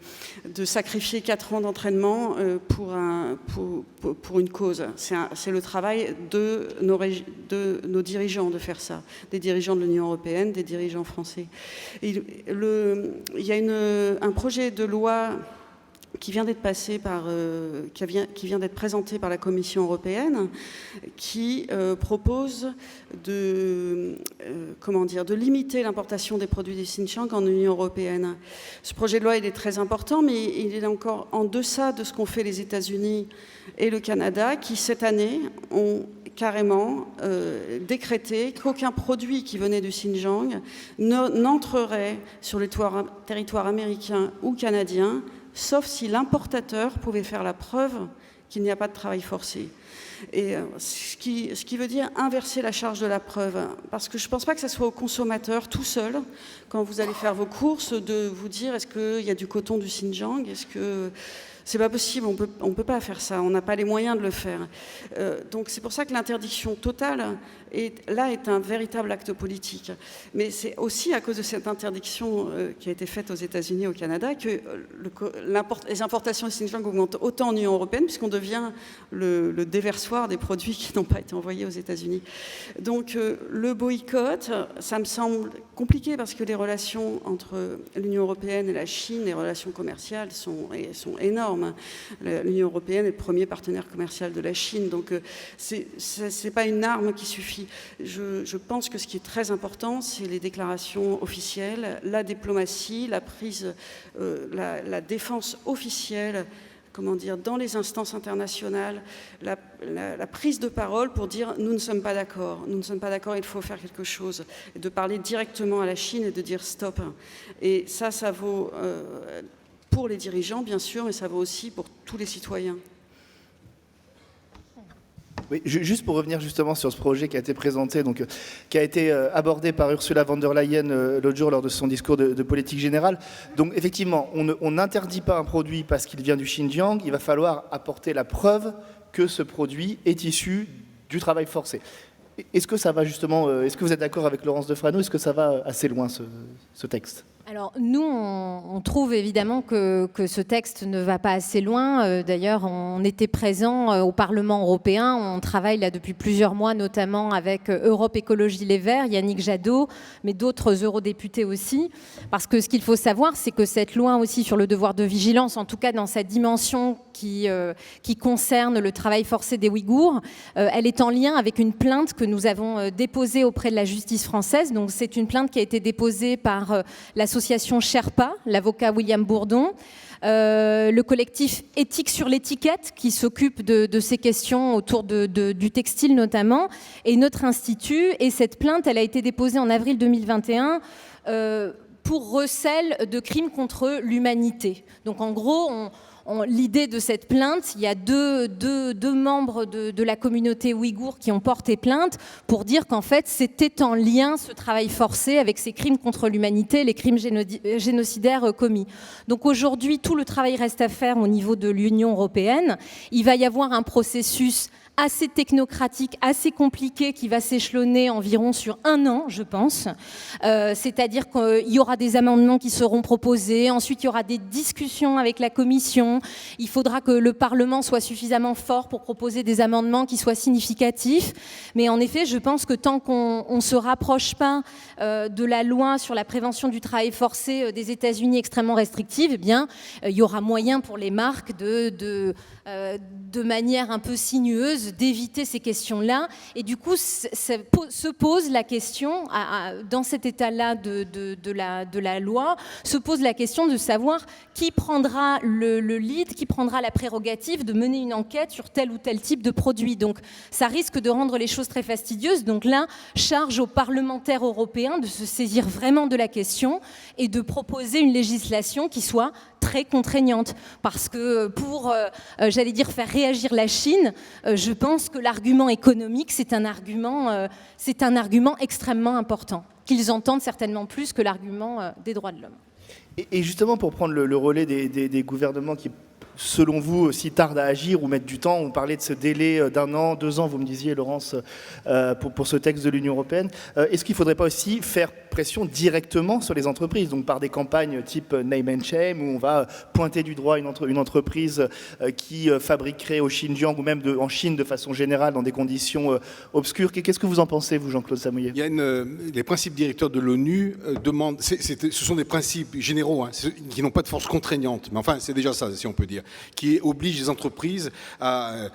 sacrifier 4 ans d'entraînement pour une cause. C'est le travail de nos dirigeants de faire ça, des dirigeants de l'Union européenne, des dirigeants français. Il y a un projet de loi qui vient d'être présenté par la Commission européenne, qui propose de limiter l'importation des produits du Xinjiang en Union européenne. Ce projet de loi, il est très important, mais il est encore en deçà de ce qu'ont fait les États-Unis et le Canada, qui cette année ont carrément décrété qu'aucun produit qui venait du Xinjiang n'entrerait sur le territoire américain ou canadien, sauf si l'importateur pouvait faire la preuve qu'il n'y a pas de travail forcé. Et ce qui veut dire inverser la charge de la preuve. Parce que je ne pense pas que ça soit au consommateur tout seul, quand vous allez faire vos courses, de vous dire est-ce qu'il y a du coton du Xinjiang, est-ce que... C'est pas possible, on peut pas faire ça, on n'a pas les moyens de le faire. Donc c'est pour ça que l'interdiction totale est un véritable acte politique. Mais c'est aussi à cause de cette interdiction qui a été faite aux États-Unis et au Canada que les importations du Xinjiang augmentent autant en Union européenne, puisqu'on devient le déversoir des produits qui n'ont pas été envoyés aux États-Unis. Donc le boycott, ça me semble compliqué, parce que les relations entre l'Union européenne et la Chine, les relations commerciales sont énormes. L'Union européenne est le premier partenaire commercial de la Chine, donc c'est pas une arme qui suffit. Je pense que ce qui est très important, c'est les déclarations officielles, la diplomatie, la défense officielle, dans les instances internationales, la prise de parole pour dire nous ne sommes pas d'accord, il faut faire quelque chose, et de parler directement à la Chine et de dire stop. Et ça vaut pour les dirigeants, bien sûr, mais ça vaut aussi pour tous les citoyens. Oui, juste pour revenir justement sur ce projet qui a été présenté, donc, qui a été abordé par Ursula von der Leyen l'autre jour lors de son discours de politique générale. Donc effectivement, on n'interdit pas un produit parce qu'il vient du Xinjiang, il va falloir apporter la preuve que ce produit est issu du travail forcé. Est-ce que ça va justement, est-ce que vous êtes d'accord avec Laurence Defrano, est-ce que ça va assez loin ce texte ? Alors nous, on trouve évidemment que ce texte ne va pas assez loin. D'ailleurs, on était présent au Parlement européen. On travaille là depuis plusieurs mois, notamment avec Europe Écologie Les Verts, Yannick Jadot, mais d'autres eurodéputés aussi. Parce que ce qu'il faut savoir, c'est que cette loi aussi sur le devoir de vigilance, en tout cas dans sa dimension qui concerne le travail forcé des Ouïghours, elle est en lien avec une plainte que nous avons déposée auprès de la justice française. Donc c'est une plainte qui a été déposée par l'association Sherpa, l'avocat William Bourdon, le collectif Éthique sur l'étiquette qui s'occupe de ces questions autour du textile notamment, et notre institut. Et cette plainte, elle a été déposée en avril 2021 pour recel de crimes contre l'humanité. Donc en gros, l'idée de cette plainte, il y a deux membres de la communauté ouïghour qui ont porté plainte pour dire qu'en fait, c'était en lien, ce travail forcé, avec ces crimes contre l'humanité, les crimes génocidaires commis. Donc aujourd'hui, tout le travail reste à faire au niveau de l'Union européenne. Il va y avoir un processus assez technocratique, assez compliqué, qui va s'échelonner environ sur 1 an, je pense. C'est-à-dire qu'il y aura des amendements qui seront proposés, ensuite il y aura des discussions avec la Commission, il faudra que le Parlement soit suffisamment fort pour proposer des amendements qui soient significatifs. Mais en effet, je pense que tant qu'on ne se rapproche pas de la loi sur la prévention du travail forcé des États-Unis extrêmement restrictive, eh bien, il y aura moyen pour les marques de manière un peu sinueuse d'éviter ces questions-là. Et du coup, se pose la question, dans cet état-là de la loi, se pose la question de savoir qui prendra le lead, qui prendra la prérogative de mener une enquête sur tel ou tel type de produit. Donc, ça risque de rendre les choses très fastidieuses. Donc là, charge aux parlementaires européens de se saisir vraiment de la question et de proposer une législation qui soit très contraignante. Parce que pour, j'allais dire, faire réagir la Chine, je pense que l'argument économique, c'est un argument extrêmement important, qu'ils entendent certainement plus que l'argument des droits de l'homme. Et justement, pour prendre le relais des gouvernements qui, selon vous, aussi tardent à agir ou mettent du temps, on parlait de ce délai d'1 an, 2 ans, vous me disiez, Laurence, pour ce texte de l'Union européenne. Est-ce qu'il ne faudrait pas aussi faire pression directement sur les entreprises, donc par des campagnes type Name and Shame, où on va pointer du doigt une entreprise qui fabriquerait au Xinjiang ou même en Chine de façon générale dans des conditions obscures. Qu'est-ce que vous en pensez, vous, Jean-Claude Samouillet? Il y a les principes directeurs de l'ONU demandent, ce sont des principes généraux qui n'ont pas de force contraignante, mais enfin c'est déjà ça, si on peut dire, qui obligent les entreprises à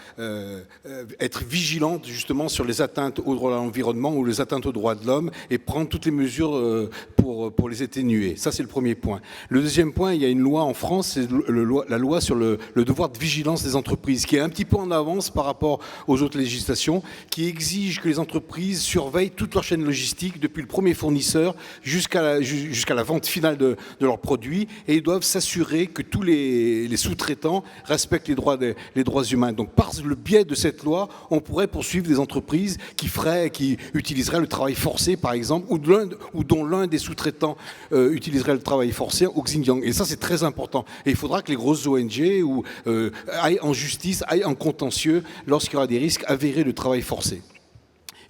être vigilantes justement sur les atteintes au droit à l'environnement ou les atteintes aux droits de l'homme et prendre toutes les mesures pour les atténuer. Ça, c'est le premier point. Le deuxième point, il y a une loi en France, c'est la loi sur le devoir de vigilance des entreprises, qui est un petit peu en avance par rapport aux autres législations, qui exige que les entreprises surveillent toute leur chaîne logistique, depuis le premier fournisseur jusqu'à la vente finale de leurs produits, et ils doivent s'assurer que tous les sous-traitants respectent les droits humains. Donc, par le biais de cette loi, on pourrait poursuivre des entreprises qui utiliseraient le travail forcé, par exemple, ou dont l'un des sous-traitants utiliserait le travail forcé au Xinjiang. Et ça, c'est très important. Et il faudra que les grosses ONG aillent en justice, aillent en contentieux lorsqu'il y aura des risques avérés de travail forcé.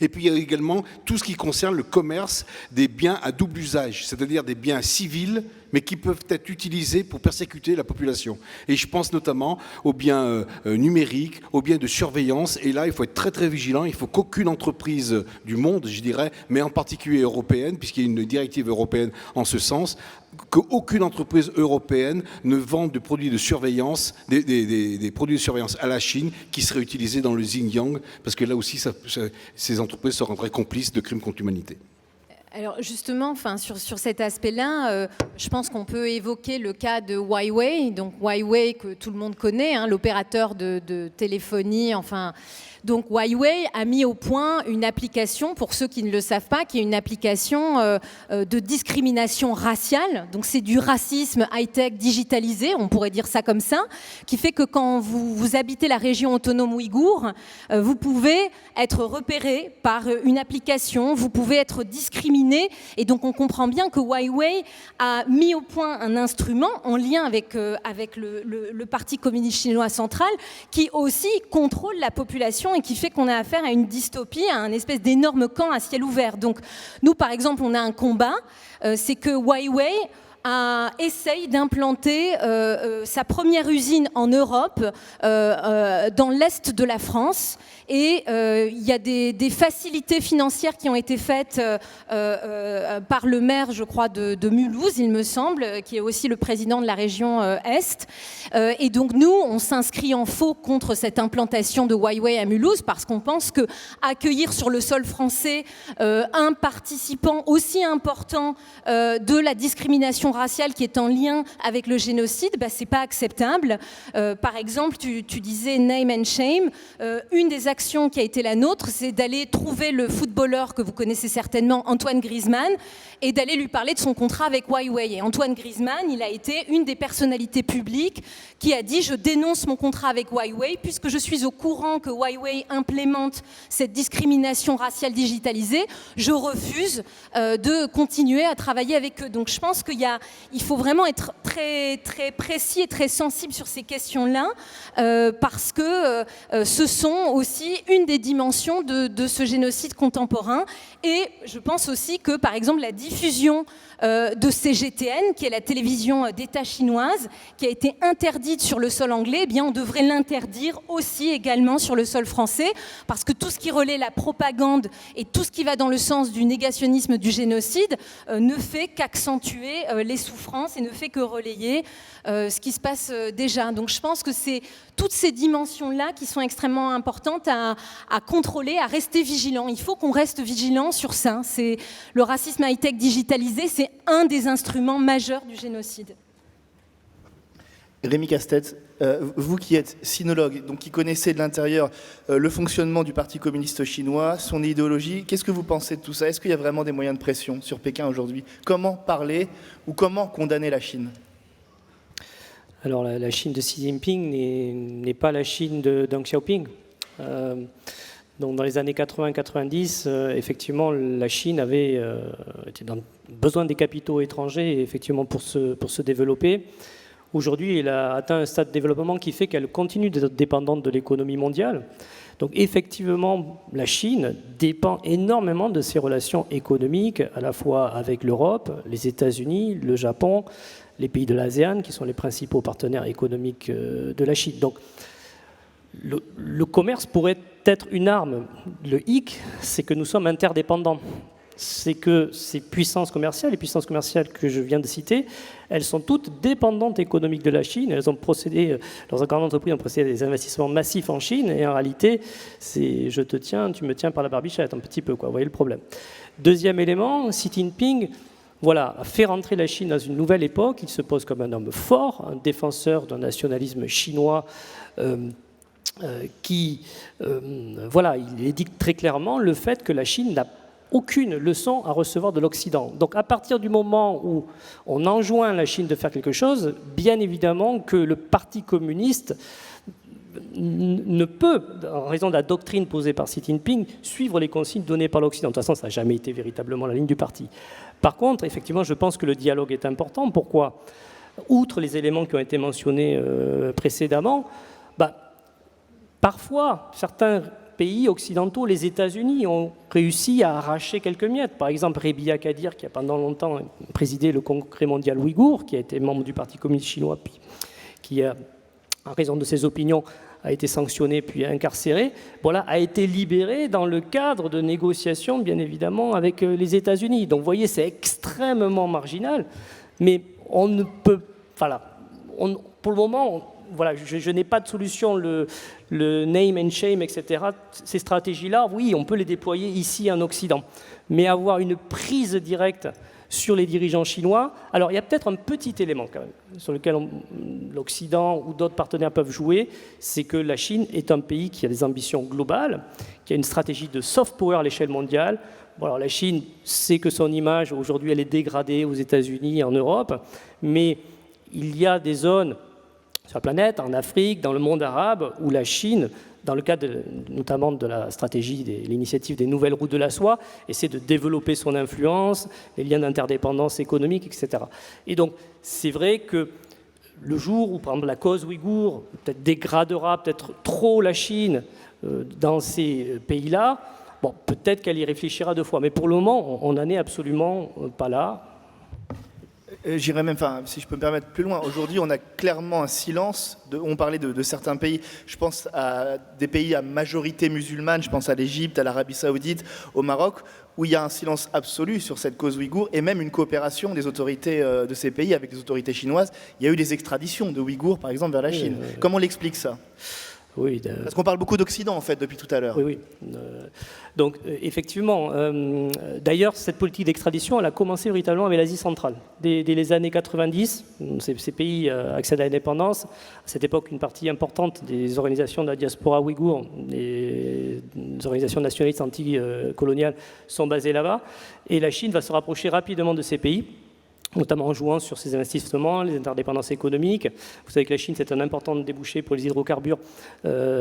Et puis il y a également tout ce qui concerne le commerce des biens à double usage, c'est-à-dire des biens civils, mais qui peuvent être utilisés pour persécuter la population. Et je pense notamment aux biens numériques, aux biens de surveillance. Et là, il faut être très très vigilant. Il faut qu'aucune entreprise du monde, je dirais, mais en particulier européenne, puisqu'il y a une directive européenne en ce sens, qu'aucune entreprise européenne ne vende de produits de surveillance, des produits de surveillance à la Chine qui seraient utilisés dans le Xinjiang, parce que là aussi, ces entreprises se rendraient complices de crimes contre l'humanité. Alors justement, sur cet aspect-là, je pense qu'on peut évoquer le cas de Huawei. Donc Huawei que tout le monde connaît, l'opérateur de téléphonie, Donc Huawei a mis au point une application, pour ceux qui ne le savent pas, qui est une application de discrimination raciale. Donc c'est du racisme high-tech digitalisé, on pourrait dire ça comme ça, qui fait que quand vous habitez la région autonome ouïghour, vous pouvez être repéré par une application, vous pouvez être discriminé. Et donc on comprend bien que Huawei a mis au point un instrument en lien avec le Parti communiste chinois central qui aussi contrôle la population et qui fait qu'on a affaire à une dystopie, à un espèce d'énorme camp à ciel ouvert. Donc nous, par exemple, on a un combat, c'est que Huawei essaye d'implanter sa première usine en Europe, dans l'est de la France. Et il y a des facilités financières qui ont été faites par le maire, je crois, de Mulhouse, il me semble, qui est aussi le président de la région Est. Et donc nous, on s'inscrit en faux contre cette implantation de Huawei à Mulhouse parce qu'on pense qu'accueillir sur le sol français un participant aussi important de la discrimination raciale qui est en lien avec le génocide, c'est pas acceptable. Par exemple, tu disais name and shame. Une des actions qui a été la nôtre, c'est d'aller trouver le footballeur que vous connaissez certainement, Antoine Griezmann, et d'aller lui parler de son contrat avec Huawei. Et Antoine Griezmann, il a été une des personnalités publiques qui a dit « Je dénonce mon contrat avec Huawei puisque je suis au courant que Huawei implémente cette discrimination raciale digitalisée. Je refuse de continuer à travailler avec eux. » Donc je pense qu'il faut vraiment être très, très précis et très sensible sur ces questions-là parce que ce sont aussi une des dimensions de ce génocide contemporain. Et je pense aussi que, par exemple, la diffusion de CGTN, qui est la télévision d'État chinoise, qui a été interdite sur le sol anglais, eh bien, on devrait l'interdire aussi également sur le sol français, parce que tout ce qui relaie la propagande et tout ce qui va dans le sens du négationnisme du génocide ne fait qu'accentuer les souffrances et ne fait que relayer ce qui se passe déjà. Donc je pense que c'est toutes ces dimensions-là qui sont extrêmement importantes à contrôler, à rester vigilant. Il faut qu'on reste vigilant sur ça. C'est le racisme high-tech digitalisé, c'est un des instruments majeurs du génocide. Rémi Casse-Tête, vous qui êtes sinologue, donc qui connaissez de l'intérieur le fonctionnement du Parti communiste chinois, son idéologie, qu'est-ce que vous pensez de tout ça? Est-ce qu'il y a vraiment des moyens de pression sur Pékin aujourd'hui? Comment parler ou comment condamner la Chine? Alors la Chine de Xi Jinping n'est pas la Chine de Deng Xiaoping. Donc dans les années 80-90, effectivement, la Chine était dans besoin des capitaux étrangers effectivement pour se développer. Aujourd'hui, elle a atteint un stade de développement qui fait qu'elle continue d'être dépendante de l'économie mondiale. Donc effectivement, la Chine dépend énormément de ses relations économiques, à la fois avec l'Europe, les États-Unis, le Japon, les pays de l'ASEAN, qui sont les principaux partenaires économiques de la Chine. Donc le commerce pourrait être une arme. Le hic, c'est que nous sommes interdépendants. C'est que ces puissances commerciales, les puissances commerciales que je viens de citer, elles sont toutes dépendantes économiques de la Chine. Elles ont procédé, leurs grandes entreprises ont procédé à des investissements massifs en Chine. Et en réalité, c'est je te tiens, tu me tiens par la barbichette, un petit peu, quoi. Vous voyez le problème. Deuxième élément, Xi Jinping, voilà, a fait rentrer la Chine dans une nouvelle époque. Il se pose comme un homme fort, un défenseur d'un nationalisme chinois voilà, il édicte très clairement le fait que la Chine n'a aucune leçon à recevoir de l'Occident. Donc à partir du moment où on enjoint la Chine de faire quelque chose, bien évidemment que le Parti communiste ne peut, en raison de la doctrine posée par Xi Jinping, suivre les consignes données par l'Occident. De toute façon, ça n'a jamais été véritablement la ligne du parti. Par contre, effectivement, je pense que le dialogue est important. Pourquoi? Outre les éléments qui ont été mentionnés précédemment, parfois, certains pays occidentaux, les États-Unis, ont réussi à arracher quelques miettes. Par exemple, Rebia Kadir, qui a pendant longtemps présidé le Congrès mondial ouïghour, qui a été membre du Parti communiste chinois, puis qui, en raison de ses opinions, a été sanctionné puis incarcéré, voilà, a été libéré dans le cadre de négociations, bien évidemment, avec les États-Unis. Donc, vous voyez, c'est extrêmement marginal, mais on ne peut... Voilà, pour le moment... Voilà, je n'ai pas de solution, le name and shame, etc. Ces stratégies-là, oui, on peut les déployer ici en Occident. Mais avoir une prise directe sur les dirigeants chinois, alors il y a peut-être un petit élément quand même, sur lequel l'Occident ou d'autres partenaires peuvent jouer, c'est que la Chine est un pays qui a des ambitions globales, qui a une stratégie de soft power à l'échelle mondiale. Bon, alors la Chine sait que son image, aujourd'hui, elle est dégradée aux États-Unis et en Europe, mais il y a des zones sur la planète, en Afrique, dans le monde arabe, où la Chine, dans le cadre notamment de la stratégie, de l'initiative des nouvelles routes de la soie, essaie de développer son influence, les liens d'interdépendance économique, etc. Et donc, c'est vrai que le jour où, par exemple, la cause ouïghour peut-être dégradera peut-être trop la Chine dans ces pays-là, bon, peut-être qu'elle y réfléchira deux fois. Mais pour le moment, on n'en est absolument pas là. J'irais même, si je peux me permettre, plus loin. Aujourd'hui, on a clairement un silence. On parlait de certains pays. Je pense à des pays à majorité musulmane. Je pense à l'Égypte, à l'Arabie Saoudite, au Maroc, où il y a un silence absolu sur cette cause ouïghour et même une coopération des autorités de ces pays avec les autorités chinoises. Il y a eu des extraditions de Ouïghours, par exemple, vers la Chine. Comment on l'explique ça? Oui, Parce qu'on parle beaucoup d'Occident, en fait, depuis tout à l'heure. oui, oui. Donc, effectivement, d'ailleurs, cette politique d'extradition, elle a commencé véritablement avec l'Asie centrale. Dès les années 90, ces pays accèdent à l'indépendance. À cette époque, une partie importante des organisations de la diaspora ouïghour, des organisations nationalistes anti-coloniales, sont basées là-bas. Et la Chine va se rapprocher rapidement de ces pays, notamment en jouant sur ses investissements, les interdépendances économiques. Vous savez que la Chine, c'est un important débouché pour les hydrocarbures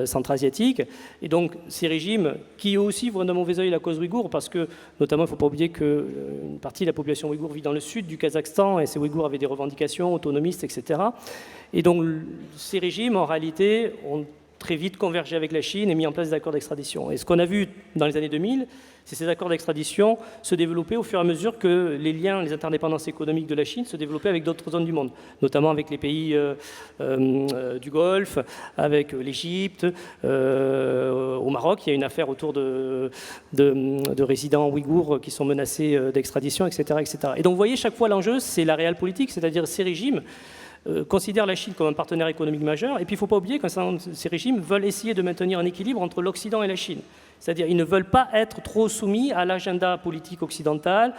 centra-asiatiques. Et donc, ces régimes, qui aussi voient d'un mauvais œil la cause ouïghour, parce que, notamment, il ne faut pas oublier qu'une partie de la population ouïghour vit dans le sud du Kazakhstan, et ces Ouïghours avaient des revendications autonomistes, etc. Et donc, ces régimes, en réalité, ont très vite convergé avec la Chine et mis en place des accords d'extradition. Et ce qu'on a vu dans les années 2000, c'est ces accords d'extradition se développer au fur et à mesure que les liens, les interdépendances économiques de la Chine se développaient avec d'autres zones du monde, notamment avec les pays du Golfe, avec l'Égypte, au Maroc. Il y a une affaire autour de résidents ouïghours qui sont menacés d'extradition, etc., etc. Et donc vous voyez, chaque fois l'enjeu, c'est la réelle politique, c'est-à-dire ces régimes considèrent la Chine comme un partenaire économique majeur. Et puis il ne faut pas oublier que ces régimes veulent essayer de maintenir un équilibre entre l'Occident et la Chine. C'est-à-dire qu'ils ne veulent pas être trop soumis à l'agenda politique occidental,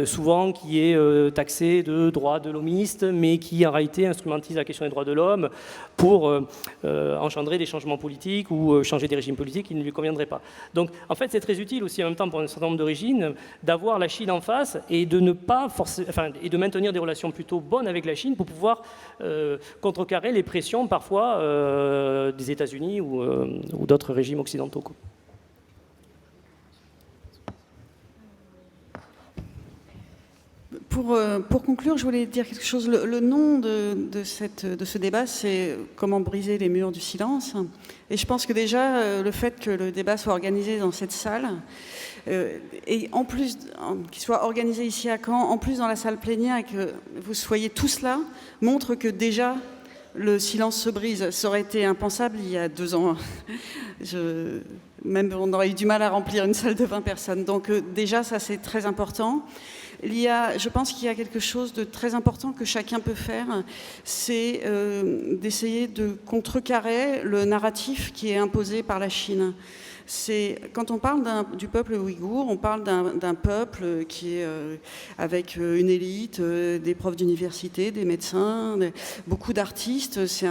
souvent qui est taxé de droits de l'homiste, mais qui en réalité instrumentalise la question des droits de l'homme pour engendrer des changements politiques ou changer des régimes politiques qui ne lui conviendraient pas. Donc en fait c'est très utile aussi en même temps pour un certain nombre de régimes d'avoir la Chine en face et de ne pas forcer, et de maintenir des relations plutôt bonnes avec la Chine pour pouvoir contrecarrer les pressions parfois des États-Unis ou d'autres régimes occidentaux. Pour conclure, je voulais dire quelque chose. Le nom de ce débat, c'est « Comment briser les murs du silence ». Et je pense que déjà, le fait que le débat soit organisé dans cette salle, et en plus qu'il soit organisé ici à Caen, en plus dans la salle plénière et que vous soyez tous là, montre que déjà le silence se brise. Ça aurait été impensable il y a 2 ans. Même on aurait eu du mal à remplir une salle de 20 personnes. Donc déjà, ça c'est très important. Je pense qu'il y a quelque chose de très important que chacun peut faire, c'est d'essayer de contrecarrer le narratif qui est imposé par la Chine. Quand on parle du peuple ouïghour, on parle d'un peuple qui est avec une élite, des profs d'université, des médecins, beaucoup d'artistes. C'est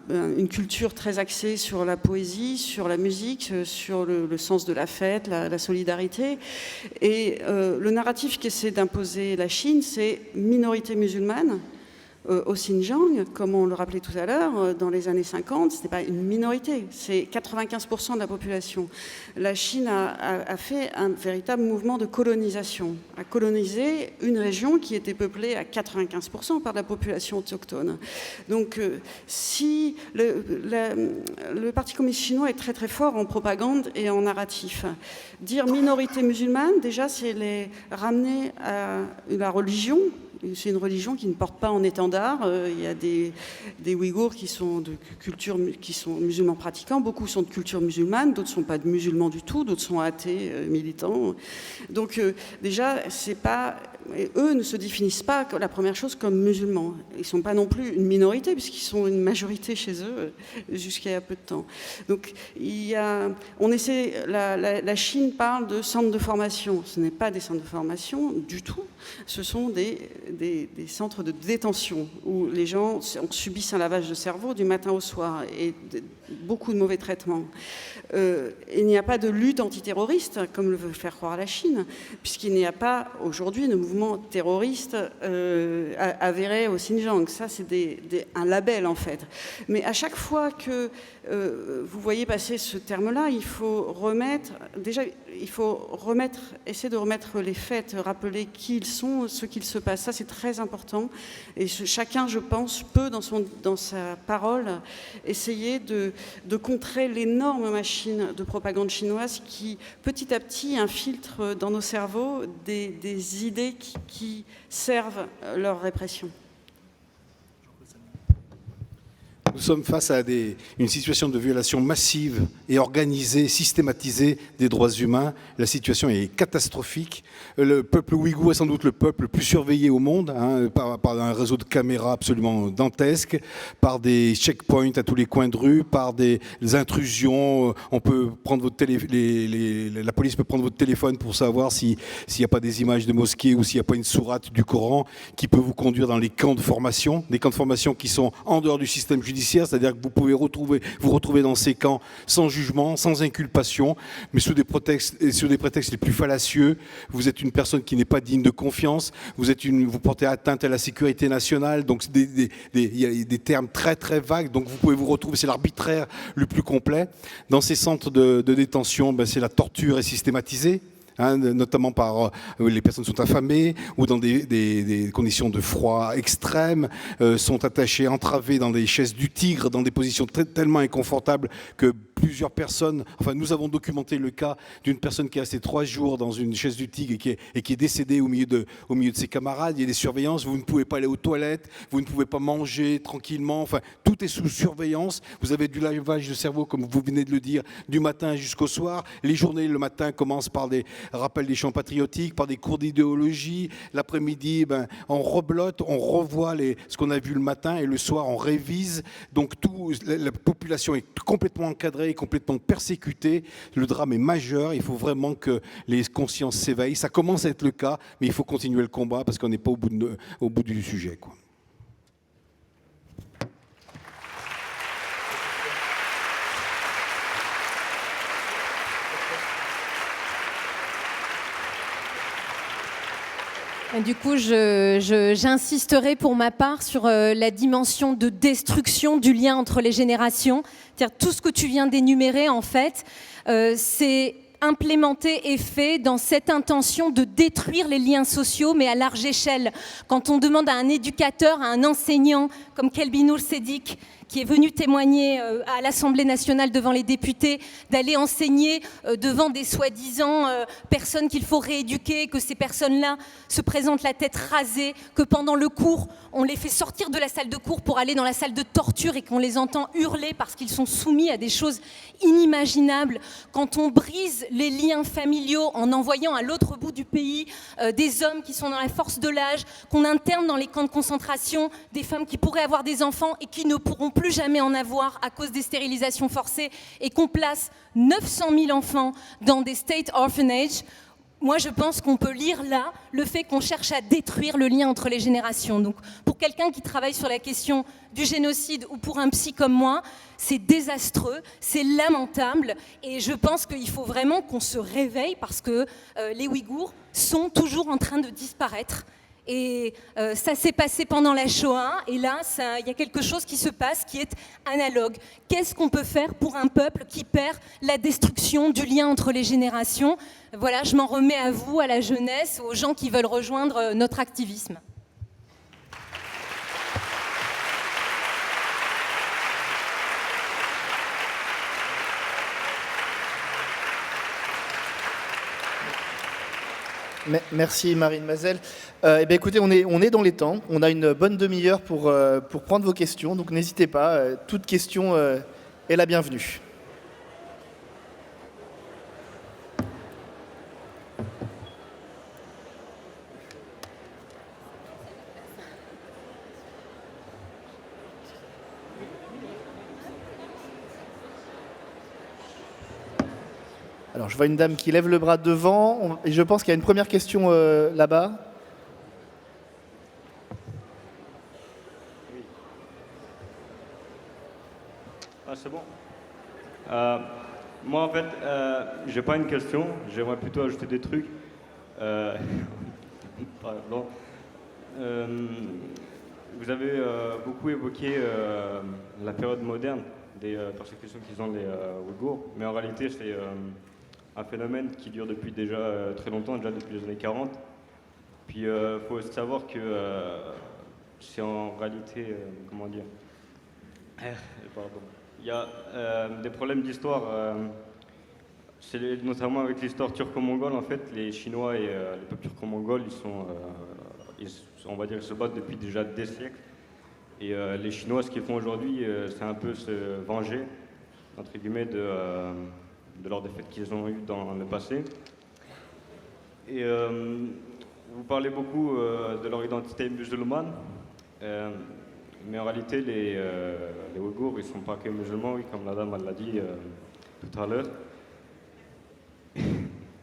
une culture très axée sur la poésie, sur la musique, sur le sens de la fête, la solidarité. Et le narratif qu'essaie d'imposer la Chine, c'est minorité musulmane. Au Xinjiang, comme on le rappelait tout à l'heure, dans les années 50, ce n'est pas une minorité, c'est 95% de la population. La Chine a fait un véritable mouvement de colonisation, a colonisé une région qui était peuplée à 95% par la population autochtone. Donc si le Parti communiste chinois est très très fort en propagande et en narratif, dire minorité musulmane, déjà c'est les ramener à la religion. C'est une religion qui ne porte pas en étendard. Il y a des Ouïghours qui sont musulmans pratiquants. Beaucoup sont de culture musulmane, d'autres ne sont pas de musulmans du tout, d'autres sont athées, militants. Donc déjà, eux ne se définissent pas, la première chose, comme musulmans. Ils ne sont pas non plus une minorité, puisqu'ils sont une majorité chez eux jusqu'à il y a peu de temps. Donc la Chine parle de centres de formation. Ce n'est pas des centres de formation du tout. Ce sont des centres de détention où les gens subissent un lavage de cerveau du matin au soir et beaucoup de mauvais traitements. Il n'y a pas de lutte antiterroriste, comme le veut faire croire la Chine, puisqu'il n'y a pas aujourd'hui de mouvement terroriste avéré au Xinjiang. Ça, c'est un label, en fait. Mais à chaque fois que vous voyez passer ce terme-là, il faut essayer de remettre les faits, rappeler qui ils sont, ce qu'il se passe. Ça, c'est très important. Et chacun, je pense, peut, dans sa parole, essayer de contrer l'énorme machine de propagande chinoise qui, petit à petit, infiltre dans nos cerveaux des idées qui servent leur répression. sommes face à une situation de violation massive et organisée, systématisée des droits humains. La situation est catastrophique. Le peuple ouïghour est sans doute le peuple le plus surveillé au monde, hein, par un réseau de caméras absolument dantesque, par des checkpoints à tous les coins de rue, par des intrusions. On peut prendre votre la police peut prendre votre téléphone pour savoir s'il n'y a pas des images de mosquées ou s'il n'y a pas une sourate du Coran qui peut vous conduire dans les camps de formation, des camps de formation qui sont en dehors du système judiciaire, c'est-à-dire que vous pouvez vous retrouver dans ces camps sans jugement, sans inculpation, mais sous des prétextes les plus fallacieux. Vous êtes une personne qui n'est pas digne de confiance, vous portez atteinte à la sécurité nationale, donc il y a des termes très très vagues, donc vous pouvez vous retrouver, c'est l'arbitraire le plus complet. Dans ces centres de détention, c'est la torture est systématisée. Hein, notamment par les personnes sont affamées ou dans des conditions de froid extrême, sont attachées, entravées dans des chaises du tigre, dans des positions tellement inconfortables que plusieurs personnes, enfin nous avons documenté le cas d'une personne qui est restée 3 jours dans une chaise du tigre et qui est décédée au milieu de ses camarades. Il y a des surveillances, vous ne pouvez pas aller aux toilettes, vous ne pouvez pas manger tranquillement, enfin tout est sous surveillance. Vous avez du lavage de cerveau, comme vous venez de le dire, du matin jusqu'au soir. Les journées le matin commencent par des rappels des chants patriotiques, par des cours d'idéologie. L'après-midi, on reblotte, on revoit ce qu'on a vu le matin et le soir on révise. Donc la population est complètement encadrée, complètement persécutée. Le drame est majeur. Il faut vraiment que les consciences s'éveillent. Ça commence à être le cas, mais il faut continuer le combat parce qu'on n'est pas au bout du sujet, quoi. Du coup, j'insisterai pour ma part sur la dimension de destruction du lien entre les générations. C'est-à-dire tout ce que tu viens d'énumérer, en fait, c'est implémenté et fait dans cette intention de détruire les liens sociaux, mais à large échelle. Quand on demande à un éducateur, à un enseignant, comme Kelby Nour Sédic, qui est venu témoigner à l'Assemblée nationale devant les députés, d'aller enseigner devant des soi-disant personnes qu'il faut rééduquer, que ces personnes-là se présentent la tête rasée, que pendant le cours, on les fait sortir de la salle de cours pour aller dans la salle de torture et qu'on les entend hurler parce qu'ils sont soumis à des choses inimaginables. Quand on brise les liens familiaux en envoyant à l'autre bout du pays des hommes qui sont dans la force de l'âge, qu'on interne dans les camps de concentration des femmes qui pourraient avoir des enfants et qui ne pourront plus jamais en avoir à cause des stérilisations forcées, et qu'on place 900 000 enfants dans des state orphanages, moi je pense qu'on peut lire là le fait qu'on cherche à détruire le lien entre les générations. Donc pour quelqu'un qui travaille sur la question du génocide ou pour un psy comme moi, c'est désastreux, c'est lamentable, et je pense qu'il faut vraiment qu'on se réveille parce que les Ouïghours sont toujours en train de disparaître. Et ça s'est passé pendant la Shoah, et là, il y a quelque chose qui se passe qui est analogue. Qu'est-ce qu'on peut faire pour un peuple qui perd la destruction du lien entre les générations ? Voilà, je m'en remets à vous, à la jeunesse, aux gens qui veulent rejoindre notre activisme. Merci Marine Mazel. Eh bien, écoutez, on est dans les temps. On a une bonne demi-heure pour prendre vos questions. Donc n'hésitez pas. Toute question est la bienvenue. Alors, je vois une dame qui lève le bras devant, et je pense qu'il y a une première question là-bas. Ah, c'est bon. Moi, en fait, j'ai pas une question, j'aimerais plutôt ajouter des trucs. Pardon. Vous avez beaucoup évoqué la période moderne des persécutions qu'ils ont les Ouïghours, mais en réalité, c'est un phénomène qui dure depuis déjà très longtemps, déjà depuis les années 40. Puis il faut savoir que c'est en réalité, comment dire, pardon. Il y a des problèmes d'histoire, notamment avec l'histoire turco-mongole. En fait, les Chinois et les peuples turco-mongols, on va dire, ils se battent depuis déjà des siècles. Et les Chinois, ce qu'ils font aujourd'hui, c'est un peu se venger, entre guillemets, de leurs défaites qu'ils ont eues dans le passé. Et vous parlez beaucoup de leur identité musulmane, mais en réalité, les Ouïghours, ils ne sont pas que musulmans, oui, comme la dame l'a dit tout à l'heure.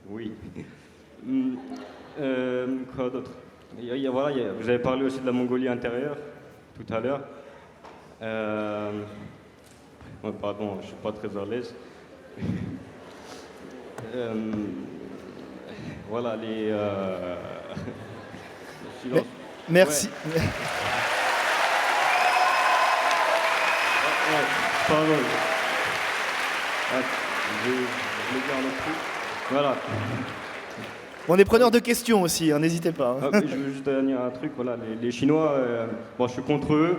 Oui. Quoi d'autre? Voilà, vous avez parlé aussi de la Mongolie intérieure tout à l'heure. Pardon, je ne suis pas très à l'aise. Voilà, les Merci. Ouais. Pardon. Je voulais dire un autre truc. Voilà. On est preneurs de questions aussi, hein, n'hésitez pas. Hein. Je veux juste dire un truc. Voilà, les Chinois, bon, je suis contre eux,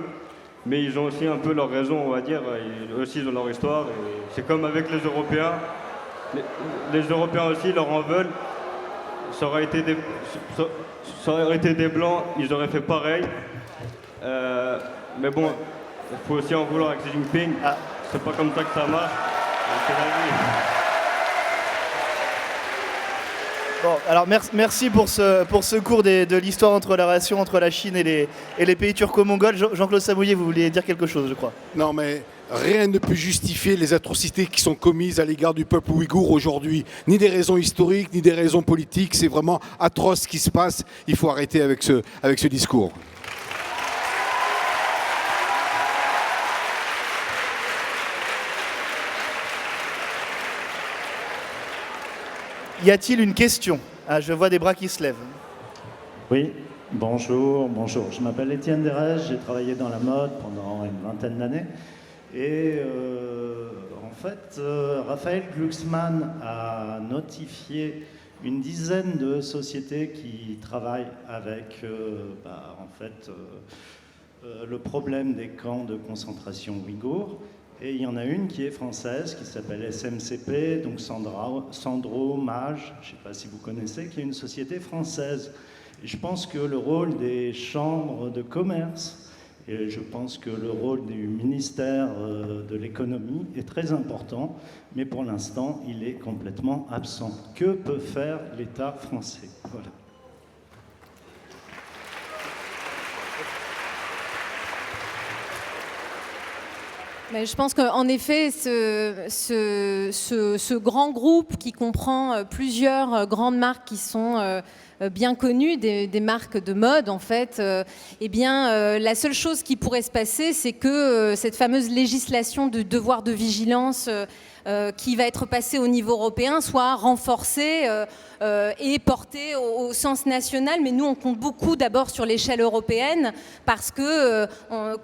mais ils ont aussi un peu leur raison, on va dire. Eux aussi, ils ont leur histoire. C'est comme avec les Européens. Les Européens aussi, ils leur en veulent. Ça aurait été des Blancs, ils auraient fait pareil. Mais bon, il faut aussi en vouloir avec Xi Jinping. Ah. C'est pas comme ça que ça marche. C'est la vie. Bon, alors merci pour ce cours de l'histoire entre la relation entre la Chine et les pays turco-mongols. Jean-Claude Samouillet, vous vouliez dire quelque chose, je crois. Non, mais rien ne peut justifier les atrocités qui sont commises à l'égard du peuple ouïghour aujourd'hui. Ni des raisons historiques, ni des raisons politiques. C'est vraiment atroce ce qui se passe. Il faut arrêter avec ce discours. Y a-t-il une question? Ah, je vois des bras qui se lèvent. Oui, bonjour. Je m'appelle Étienne Derège, j'ai travaillé dans la mode pendant une vingtaine d'années. Et en fait, Raphaël Glucksmann a notifié une dizaine de sociétés qui travaillent avec le problème des camps de concentration ouïghours. Et il y en a une qui est française, qui s'appelle SMCP, donc Sandro Mage, je ne sais pas si vous connaissez, qui est une société française. Et je pense que le rôle des chambres de commerce, et je pense que le rôle du ministère de l'économie est très important, mais pour l'instant, il est complètement absent. Que peut faire l'État français? Voilà. Mais je pense qu'en effet, ce grand groupe qui comprend plusieurs grandes marques qui sont bien connues, des marques de mode en fait, la seule chose qui pourrait se passer, c'est que cette fameuse législation de devoir de vigilance qui va être passée au niveau européen soit renforcée et portée au sens national. Mais nous, on compte beaucoup d'abord sur l'échelle européenne parce que,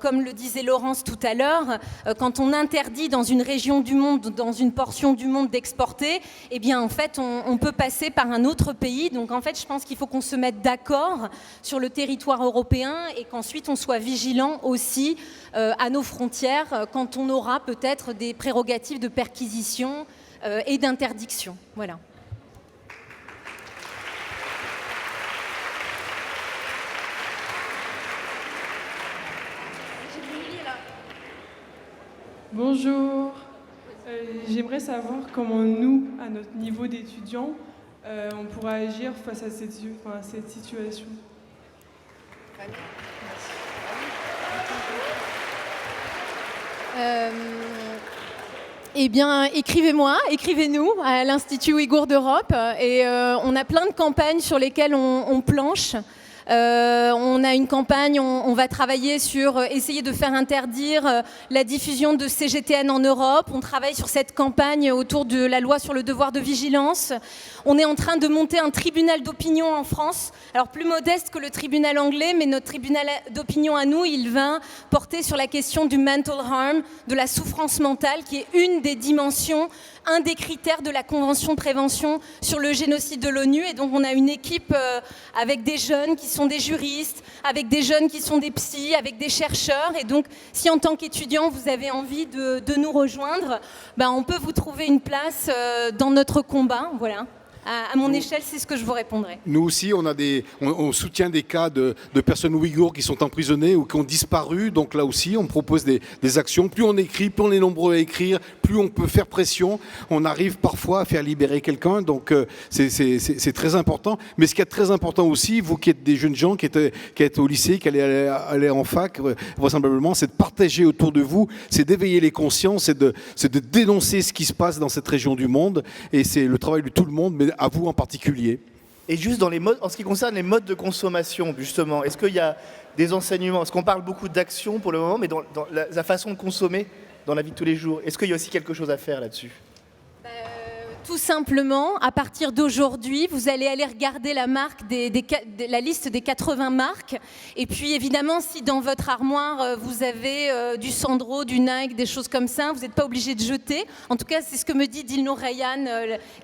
comme le disait Laurence tout à l'heure, quand on interdit dans une région du monde, dans une portion du monde d'exporter, eh bien en fait, on peut passer par un autre pays. Donc en fait, je pense qu'il faut qu'on se mette d'accord sur le territoire européen et qu'ensuite on soit vigilant aussi à nos frontières quand on aura peut-être des prérogatives de perquisition et d'interdiction. Voilà. Bonjour. J'aimerais savoir comment nous, à notre niveau d'étudiants, on pourra agir face à cette situation. Eh bien, écrivez-moi, écrivez-nous à l'Institut Ouïghour d'Europe et on a plein de campagnes sur lesquelles on planche. On a une campagne, on va travailler sur essayer de faire interdire la diffusion de CGTN en Europe. On travaille sur cette campagne autour de la loi sur le devoir de vigilance. On est en train de monter un tribunal d'opinion en France, alors plus modeste que le tribunal anglais, mais notre tribunal d'opinion à nous, il va porter sur la question du mental harm, de la souffrance mentale, qui est une des dimensions, un des critères de la Convention de prévention sur le génocide de l'ONU. Et donc on a une équipe avec des jeunes qui sont des juristes, avec des jeunes qui sont des psys, avec des chercheurs. Et donc si en tant qu'étudiant vous avez envie de nous rejoindre, on peut vous trouver une place dans notre combat. Voilà. à mon échelle, c'est ce que je vous répondrai. Nous aussi, on soutient des cas de personnes ouïghours qui sont emprisonnées ou qui ont disparu. Donc là aussi, on propose des actions. Plus on écrit, plus on est nombreux à écrire, plus on peut faire pression. On arrive parfois à faire libérer quelqu'un. Donc c'est très important. Mais ce qui est très important aussi, vous qui êtes des jeunes gens, qui êtes au lycée, qui allez aller en fac, vraisemblablement, c'est de partager autour de vous, c'est d'éveiller les consciences, c'est de dénoncer ce qui se passe dans cette région du monde. Et c'est le travail de tout le monde, mais à vous en particulier. Et juste dans les modes, en ce qui concerne les modes de consommation, justement, est-ce qu'il y a des enseignements? Est-ce qu'on parle beaucoup d'action pour le moment, mais dans la façon de consommer dans la vie de tous les jours, est-ce qu'il y a aussi quelque chose à faire là-dessus? Tout simplement, à partir d'aujourd'hui, vous allez aller regarder la la liste des 80 marques. Et puis évidemment, si dans votre armoire, vous avez du Sandro, du Nike, des choses comme ça, vous n'êtes pas obligé de jeter. En tout cas, c'est ce que me dit Dilnur Rayyan,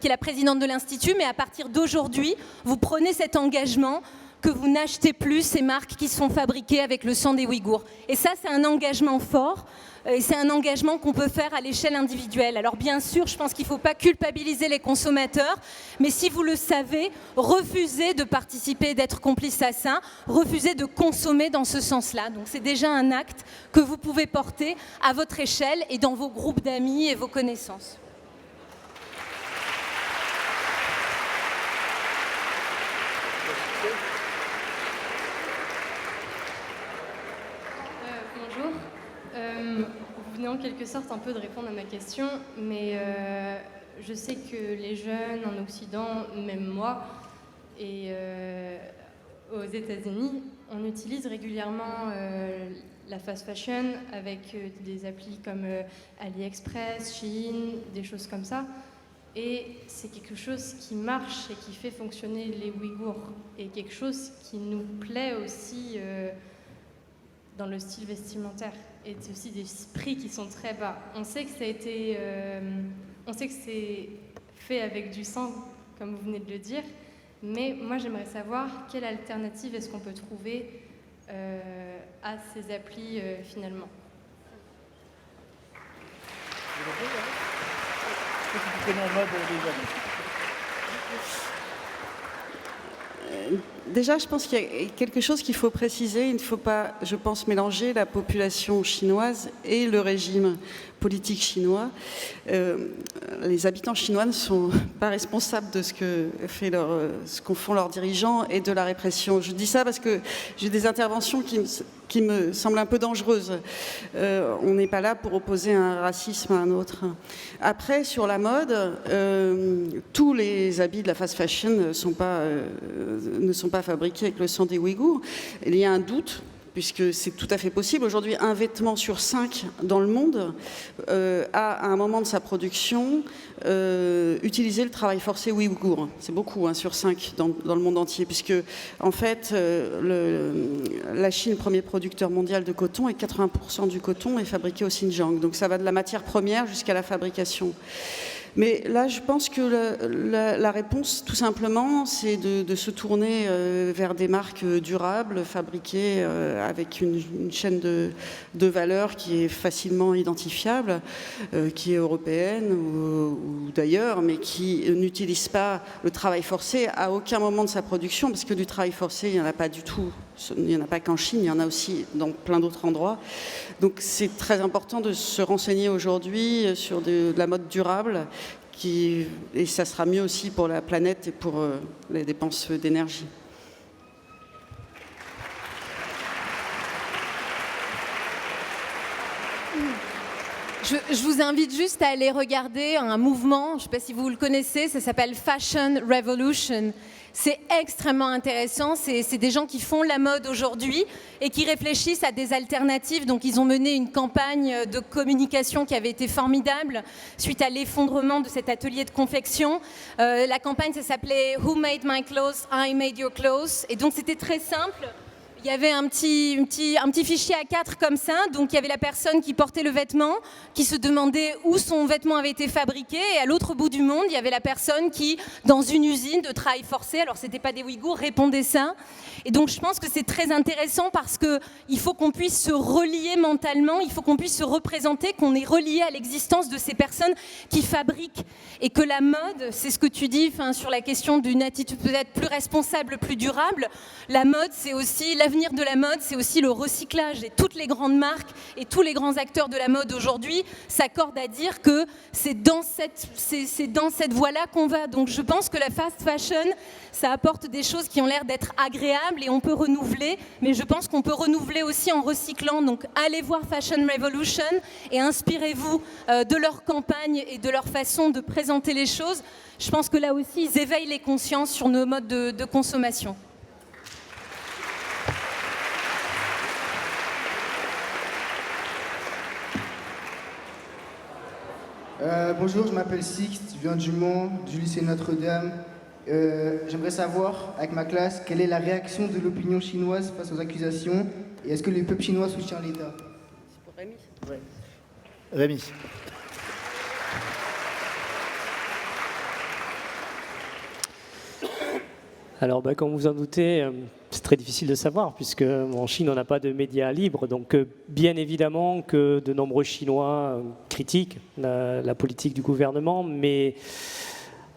qui est la présidente de l'Institut. Mais à partir d'aujourd'hui, vous prenez cet engagement que vous n'achetez plus ces marques qui sont fabriquées avec le sang des Ouïghours. Et ça, c'est un engagement fort. Et c'est un engagement qu'on peut faire à l'échelle individuelle. Alors bien sûr, je pense qu'il ne faut pas culpabiliser les consommateurs, mais si vous le savez, refusez de participer, d'être complice à ça, refusez de consommer dans ce sens-là. Donc c'est déjà un acte que vous pouvez porter à votre échelle et dans vos groupes d'amis et vos connaissances. Bonjour. Vous venez en quelque sorte un peu de répondre à ma question, mais je sais que les jeunes en Occident, même moi, et aux États-Unis, on utilise régulièrement la fast fashion avec des applis comme AliExpress, Shein, des choses comme ça. Et c'est quelque chose qui marche et qui fait fonctionner les Ouïghours. Et quelque chose qui nous plaît aussi dans le style vestimentaire. Et c'est aussi des prix qui sont très bas. On sait que ça a été, on sait que c'est fait avec du sang, comme vous venez de le dire. Mais moi, j'aimerais savoir quelle alternative est-ce qu'on peut trouver à ces applis finalement. Déjà, je pense qu'il y a quelque chose qu'il faut préciser. Il ne faut pas, je pense, mélanger la population chinoise et le régime politique chinois. Les habitants chinois ne sont pas responsables de ce qu'en font leurs dirigeants et de la répression. Je dis ça parce que j'ai des interventions qui me semblent un peu dangereuses. On n'est pas là pour opposer un racisme à un autre. Après, sur la mode, tous les habits de la fast fashion ne sont pas fabriqués avec le sang des Ouïghours. Il y a un doute, puisque c'est tout à fait possible. Aujourd'hui, un vêtement sur 5 dans le monde a, à un moment de sa production, utilisé le travail forcé ouïghour. C'est beaucoup, sur 5 dans le monde entier, puisque, en fait, la Chine, premier producteur mondial de coton, et 80% du coton est fabriqué au Xinjiang. Donc ça va de la matière première jusqu'à la fabrication. Mais là, je pense que la réponse, tout simplement, c'est de se tourner vers des marques durables, fabriquées avec une chaîne de valeur qui est facilement identifiable, qui est européenne ou d'ailleurs, mais qui n'utilise pas le travail forcé à aucun moment de sa production, parce que du travail forcé, il n'y en a pas du tout. Il n'y en a pas qu'en Chine, il y en a aussi dans plein d'autres endroits. Donc c'est très important de se renseigner aujourd'hui sur de la mode durable, et ça sera mieux aussi pour la planète et pour les dépenses d'énergie. Je vous invite juste à aller regarder un mouvement, je ne sais pas si vous le connaissez, ça s'appelle Fashion Revolution. C'est extrêmement intéressant, c'est des gens qui font la mode aujourd'hui et qui réfléchissent à des alternatives. Donc ils ont mené une campagne de communication qui avait été formidable suite à l'effondrement de cet atelier de confection. La campagne, ça s'appelait « Who made my clothes? I made your clothes ». Et donc c'était très simple. Il y avait un petit fichier A4 comme ça, donc il y avait la personne qui portait le vêtement, qui se demandait où son vêtement avait été fabriqué, et à l'autre bout du monde, il y avait la personne qui, dans une usine de travail forcé, alors c'était pas des Ouïghours, répondait ça. Et donc je pense que c'est très intéressant parce qu'il faut qu'on puisse se relier mentalement, il faut qu'on puisse se représenter, qu'on est relié à l'existence de ces personnes qui fabriquent. Et que la mode, c'est ce que tu dis sur la question d'une attitude peut-être plus responsable, plus durable, la mode, c'est aussi l'avenir de la mode, c'est aussi le recyclage. Et toutes les grandes marques et tous les grands acteurs de la mode aujourd'hui s'accordent à dire que c'est dans cette voie-là qu'on va. Donc je pense que la fast fashion, ça apporte des choses qui ont l'air d'être agréables et on peut renouveler, mais je pense qu'on peut renouveler aussi en recyclant. Donc allez voir Fashion Revolution et inspirez-vous de leur campagne et de leur façon de présenter les choses. Je pense que là aussi, ils éveillent les consciences sur nos modes de consommation. Bonjour, je m'appelle Sixte, je viens du Mans, du lycée Notre-Dame. J'aimerais savoir, avec ma classe, quelle est la réaction de l'opinion chinoise face aux accusations et est-ce que le peuple chinois soutient l'État? C'est pour Rémi. Ouais. Rémi. Alors, comme vous en doutez, c'est très difficile de savoir, puisque en Chine, on n'a pas de médias libres. Donc, bien évidemment que de nombreux Chinois critiquent la politique du gouvernement, mais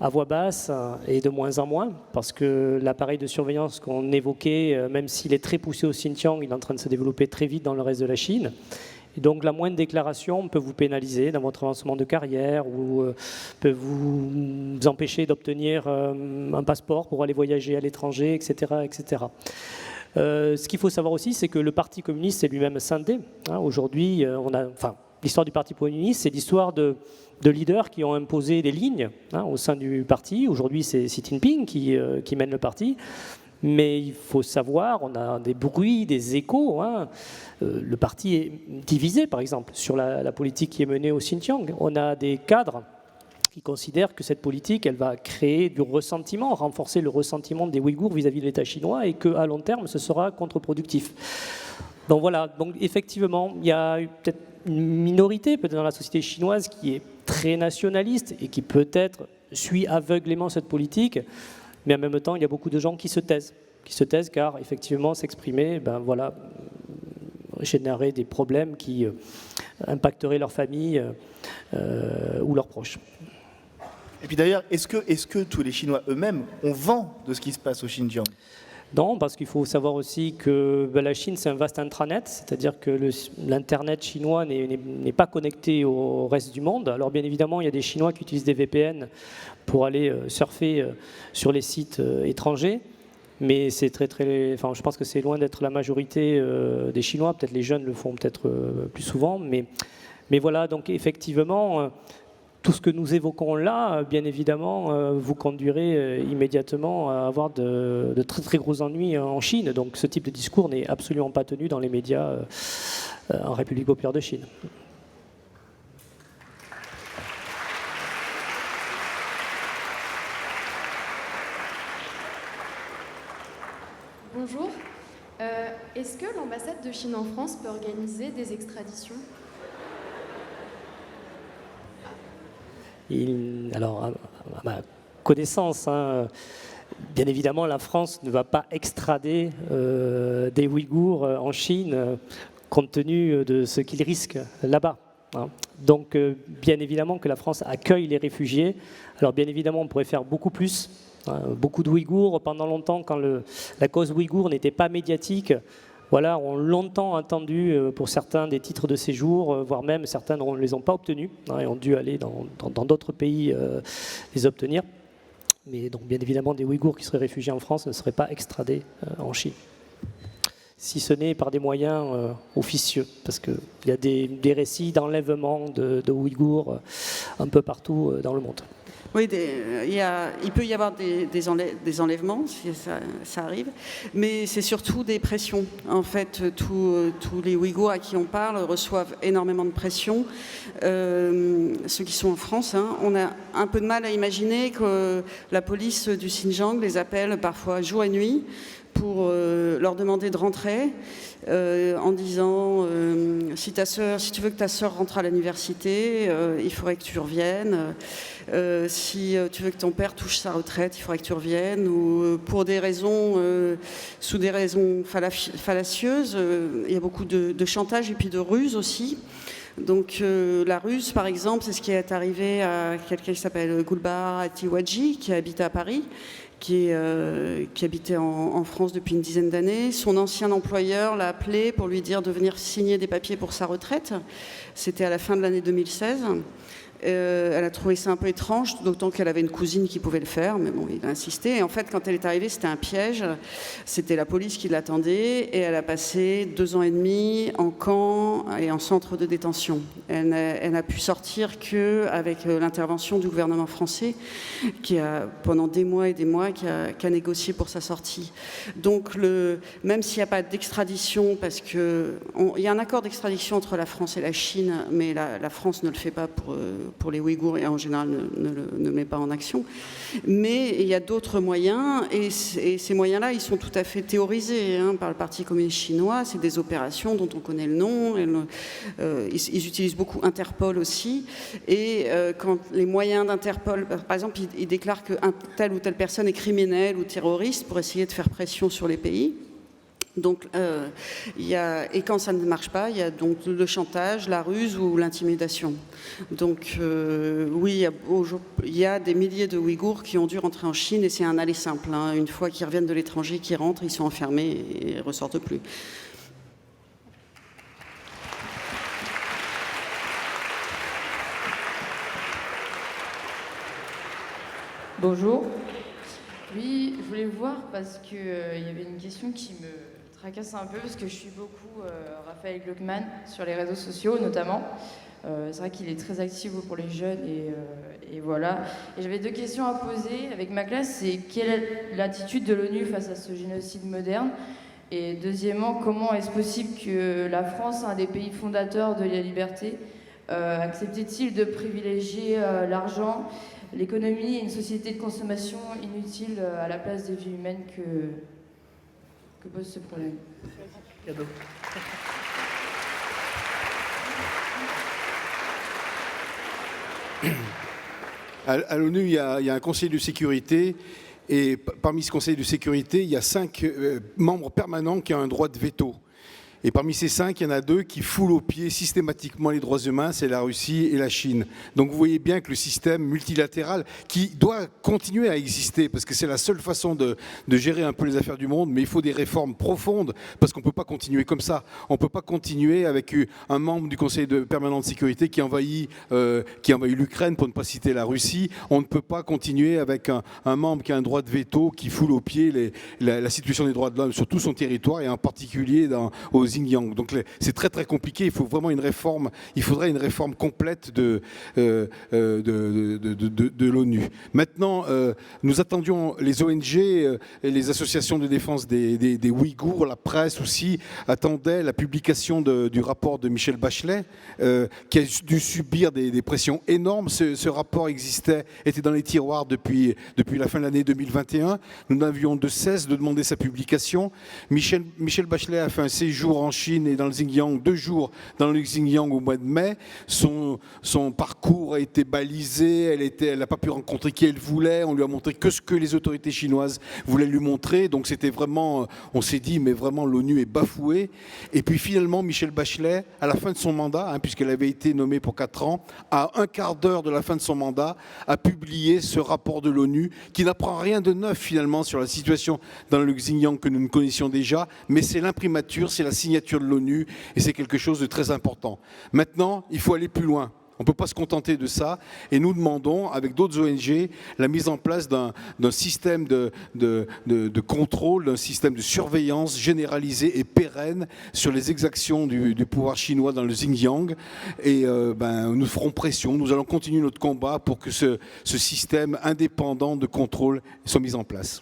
à voix basse et de moins en moins, parce que l'appareil de surveillance qu'on évoquait, même s'il est très poussé au Xinjiang, il est en train de se développer très vite dans le reste de la Chine. Et donc la moindre déclaration peut vous pénaliser dans votre avancement de carrière ou peut vous empêcher d'obtenir un passeport pour aller voyager à l'étranger, etc. etc. Ce qu'il faut savoir aussi, c'est que le Parti communiste est lui-même scindé. Aujourd'hui, l'histoire du Parti communiste, c'est l'histoire de leaders qui ont imposé des lignes au sein du parti. Aujourd'hui, c'est Xi Jinping qui mène le parti. Mais il faut savoir, on a des bruits, des échos. Le parti est divisé, par exemple, sur la politique qui est menée au Xinjiang. On a des cadres qui considèrent que cette politique, elle va créer du ressentiment, renforcer le ressentiment des Ouïghours vis-à-vis de l'État chinois et qu'à long terme, ce sera contre-productif. Donc voilà, donc effectivement, il y a peut-être une minorité peut-être dans la société chinoise qui est très nationaliste et qui peut-être suit aveuglément cette politique. Mais en même temps, il y a beaucoup de gens qui se taisent car effectivement s'exprimer, générer des problèmes qui impacteraient leur famille ou leurs proches. Et puis d'ailleurs, est-ce que tous les Chinois eux-mêmes ont vent de ce qui se passe au Xinjiang? Non, parce qu'il faut savoir aussi que la Chine, c'est un vaste intranet, c'est-à-dire que l'Internet chinois n'est pas connecté au reste du monde. Alors bien évidemment, il y a des Chinois qui utilisent des VPN pour aller surfer sur les sites étrangers, mais c'est je pense que c'est loin d'être la majorité des Chinois. Peut-être les jeunes le font peut-être plus souvent, mais voilà, donc effectivement... Tout ce que nous évoquons là, bien évidemment, vous conduirait immédiatement à avoir de très très gros ennuis en Chine. Donc ce type de discours n'est absolument pas tenu dans les médias en République populaire de Chine. Bonjour. Est-ce que l'ambassade de Chine en France peut organiser des extraditions ? Alors, à ma connaissance, bien évidemment, la France ne va pas extrader des Ouïghours en Chine compte tenu de ce qu'ils risquent là-bas. Donc, bien évidemment que la France accueille les réfugiés. Alors, bien évidemment, on pourrait faire beaucoup plus. Beaucoup d'Ouïghours, pendant longtemps, quand la cause ouïghour n'était pas médiatique, ont longtemps attendu pour certains des titres de séjour, voire même certains ne les ont pas obtenus et ont dû aller dans d'autres pays les obtenir. Mais donc bien évidemment des Ouïghours qui seraient réfugiés en France ne seraient pas extradés en Chine. Si ce n'est par des moyens officieux, parce qu'il y a des récits d'enlèvement de Ouïghours un peu partout dans le monde. Oui, il peut y avoir des enlèvements, si ça arrive, mais c'est surtout des pressions. En fait, tous les Ouïghours à qui on parle reçoivent énormément de pression. Ceux qui sont en France, on a un peu de mal à imaginer que la police du Xinjiang les appelle parfois jour et nuit pour leur demander de rentrer en disant si tu veux que ta sœur rentre à l'université, il faudrait que tu reviennes. Si tu veux que ton père touche sa retraite, il faudrait que tu reviennes. Ou pour des raisons, sous des raisons fallacieuses, il y a beaucoup de chantage et puis de ruse aussi. Donc la ruse, par exemple, c'est ce qui est arrivé à quelqu'un qui s'appelle Gulbar Atiwadji, qui habite à Paris, qui habitait en France depuis une dizaine d'années. Son ancien employeur l'a appelé pour lui dire de venir signer des papiers pour sa retraite. C'était à la fin de l'année 2016. Elle a trouvé ça un peu étrange, d'autant qu'elle avait une cousine qui pouvait le faire, mais bon, il a insisté. Et en fait, quand elle est arrivée, c'était un piège. C'était la police qui l'attendait et elle a passé 2 ans et demi en camp et en centre de détention. Elle n'a pu sortir qu'avec l'intervention du gouvernement français, qui a, pendant des mois et des mois, qui a négocié pour sa sortie. Donc, même s'il n'y a pas d'extradition, parce qu'il y a un accord d'extradition entre la France et la Chine, mais la France ne le fait pas pour les Ouïghours et en général ne le met pas en action. Mais il y a d'autres moyens et ces moyens-là, ils sont tout à fait théorisés par le Parti communiste chinois. C'est des opérations dont on connaît le nom. Ils utilisent beaucoup Interpol aussi. Et quand les moyens d'Interpol, par exemple, ils déclarent que telle ou telle personne est criminelle ou terroriste pour essayer de faire pression sur les pays. Donc, et quand ça ne marche pas, il y a donc le chantage, la ruse ou l'intimidation. Donc, oui, il y a des milliers de Ouïghours qui ont dû rentrer en Chine et c'est un aller simple. Une fois qu'ils reviennent de l'étranger, qu'ils rentrent, ils sont enfermés et ne ressortent plus. Bonjour. Oui, je voulais voir parce qu'il y avait une question qui me tracasse un peu parce que je suis beaucoup Raphaël Gluckman sur les réseaux sociaux notamment. C'est vrai qu'il est très actif pour les jeunes et voilà. Et j'avais 2 questions à poser avec ma classe. C'est quelle est l'attitude de l'ONU face à ce génocide moderne? Et deuxièmement, comment est-ce possible que la France, un des pays fondateurs de la liberté, accepte-t-il de privilégier l'argent, l'économie et une société de consommation inutile à la place des vies humaines que pose ce problème? Cadeau. À l'ONU, il y a un conseil de sécurité et parmi ce conseil de sécurité, il y a 5 membres permanents qui ont un droit de veto. Et parmi ces 5, il y en a 2 qui foulent aux pieds systématiquement les droits humains, c'est la Russie et la Chine. Donc vous voyez bien que le système multilatéral, qui doit continuer à exister, parce que c'est la seule façon de gérer un peu les affaires du monde, mais il faut des réformes profondes, parce qu'on ne peut pas continuer comme ça. On ne peut pas continuer avec un membre du Conseil permanent de sécurité qui envahit l'Ukraine, pour ne pas citer la Russie. On ne peut pas continuer avec un membre qui a un droit de veto, qui foule aux pieds la situation des droits de l'homme sur tout son territoire, et en particulier aux Xinjiang. Donc c'est très très compliqué. Il faut vraiment une réforme. Il faudrait une réforme complète de l'ONU. Maintenant, nous attendions les ONG, et les associations de défense des Ouïghours, la presse aussi attendait la publication du rapport de Michelle Bachelet, qui a dû subir des pressions énormes. Ce rapport était dans les tiroirs depuis la fin de l'année 2021. Nous n'avions de cesse de demander sa publication. Michelle Bachelet a fait un séjour en Chine et dans le Xinjiang, 2 jours dans le Xinjiang au mois de mai. Son parcours a été balisé, elle n'a pas pu rencontrer qui elle voulait, on lui a montré que ce que les autorités chinoises voulaient lui montrer, donc c'était vraiment, on s'est dit, mais vraiment l'ONU est bafouée. Et puis finalement, Michelle Bachelet, à la fin de son mandat, puisqu'elle avait été nommée pour 4 ans, à un quart d'heure de la fin de son mandat, a publié ce rapport de l'ONU, qui n'apprend rien de neuf finalement sur la situation dans le Xinjiang que nous connaissions déjà, mais c'est l'imprimature, c'est la signature de l'ONU et c'est quelque chose de très important. Maintenant, il faut aller plus loin. On ne peut pas se contenter de ça et nous demandons, avec d'autres ONG, la mise en place d'un système de contrôle, d'un système de surveillance généralisé et pérenne sur les exactions du pouvoir chinois dans le Xinjiang. Et nous ferons pression, nous allons continuer notre combat pour que ce système indépendant de contrôle soit mis en place.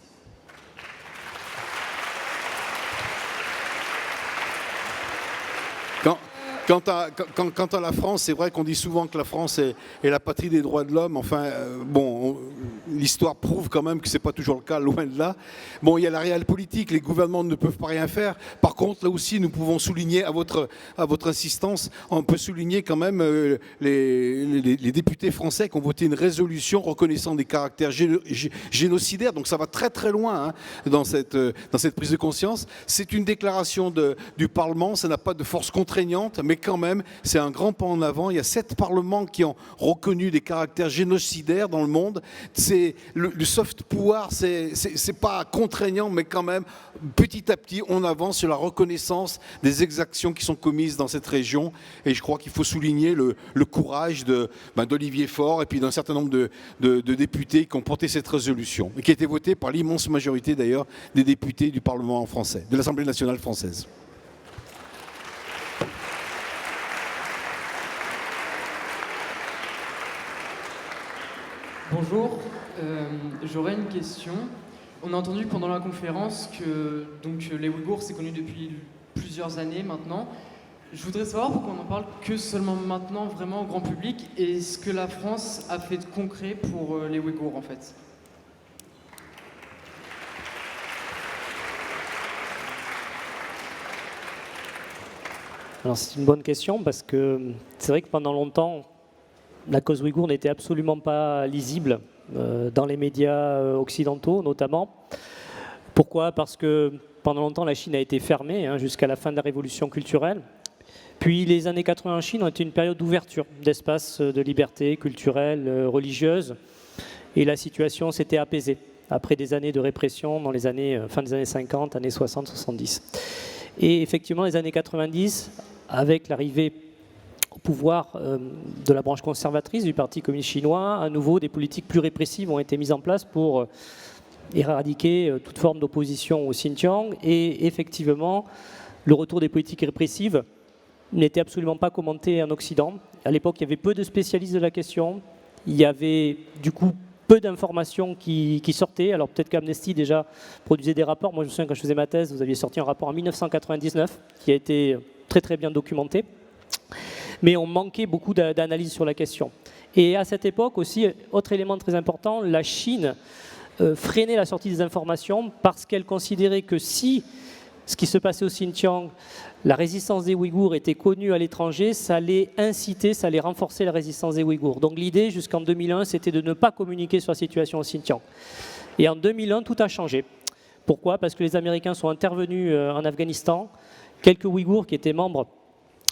Quant à la France, c'est vrai qu'on dit souvent que la France est la patrie des droits de l'homme. Enfin, l'histoire prouve quand même que ce n'est pas toujours le cas, loin de là. Bon, il y a la réelle politique, les gouvernements ne peuvent pas rien faire. Par contre, là aussi, nous pouvons souligner, à votre insistance, on peut souligner quand même les députés français qui ont voté une résolution reconnaissant des caractères génocidaires. Donc ça va très très loin hein, dans cette prise de conscience. C'est une déclaration du Parlement, ça n'a pas de force contraignante, mais quand même, c'est un grand pas en avant. Il y a 7 parlements qui ont reconnu des caractères génocidaires dans le monde. C'est le soft power, c'est pas contraignant, mais quand même, petit à petit, on avance sur la reconnaissance des exactions qui sont commises dans cette région. Et je crois qu'il faut souligner le courage d'Olivier Faure et puis d'un certain nombre de députés qui ont porté cette résolution, et qui a été votée par l'immense majorité d'ailleurs des députés du Parlement français, de l'Assemblée nationale française. Bonjour, j'aurais une question. On a entendu pendant la conférence que les Ouïghours, c'est connu depuis plusieurs années maintenant. Je voudrais savoir pourquoi on n'en parle que seulement maintenant, vraiment au grand public, et ce que la France a fait de concret pour les Ouïghours en fait. Alors c'est une bonne question parce que c'est vrai que pendant longtemps, la cause ouïghour n'était absolument pas lisible dans les médias occidentaux notamment. Pourquoi ? Parce que pendant longtemps, la Chine a été fermée jusqu'à la fin de la révolution culturelle. Puis les années 80 en Chine ont été une période d'ouverture, d'espace de liberté culturelle, religieuse. Et la situation s'était apaisée après des années de répression dans les années, fin des années 50, années 60, 70. Et effectivement, les années 90, avec l'arrivée au pouvoir de la branche conservatrice du Parti communiste chinois, à nouveau des politiques plus répressives ont été mises en place pour éradiquer toute forme d'opposition au Xinjiang. Et effectivement, le retour des politiques répressives n'était absolument pas commenté en Occident. À l'époque, il y avait peu de spécialistes de la question. Il y avait du coup peu d'informations qui sortaient. Alors peut-être qu'Amnesty déjà produisait des rapports. Moi, je me souviens quand je faisais ma thèse, vous aviez sorti un rapport en 1999 qui a été très très bien documenté. Mais on manquait beaucoup d'analyses sur la question. Et à cette époque aussi, autre élément très important, la Chine freinait la sortie des informations parce qu'elle considérait que si ce qui se passait au Xinjiang, la résistance des Ouïghours était connue à l'étranger, ça allait inciter, ça allait renforcer la résistance des Ouïghours. Donc l'idée, jusqu'en 2001, c'était de ne pas communiquer sur la situation au Xinjiang. Et en 2001, tout a changé. Pourquoi ? Parce que les Américains sont intervenus en Afghanistan. Quelques Ouïghours qui étaient membres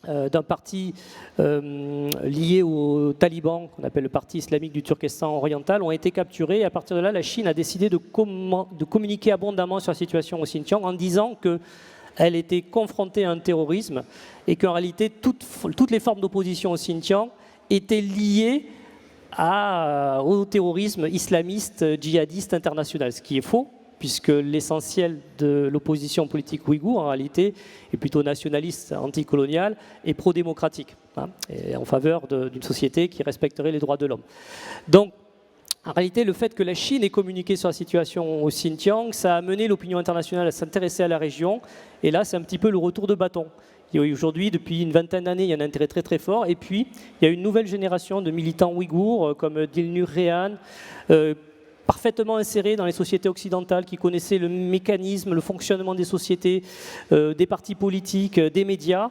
d'un parti lié aux talibans, qu'on appelle le Parti islamique du Turkestan oriental, ont été capturés. Et à partir de là, la Chine a décidé de communiquer abondamment sur la situation au Xinjiang en disant qu'elle était confrontée à un terrorisme et qu'en réalité, toutes les formes d'opposition au Xinjiang étaient liées au terrorisme islamiste, djihadiste international, ce qui est faux, puisque l'essentiel de l'opposition politique ouïghour, en réalité, est plutôt nationaliste, anticoloniale et pro-démocratique, et en faveur d'une société qui respecterait les droits de l'homme. Donc, en réalité, le fait que la Chine ait communiqué sur la situation au Xinjiang, ça a amené l'opinion internationale à s'intéresser à la région, et là, c'est un petit peu le retour de bâton. Aujourd'hui, depuis une vingtaine d'années, il y a un intérêt très très fort, et puis, il y a une nouvelle génération de militants ouïghours, comme Dilnur Rehan, parfaitement insérés dans les sociétés occidentales, qui connaissaient le mécanisme, le fonctionnement des sociétés, des partis politiques, des médias,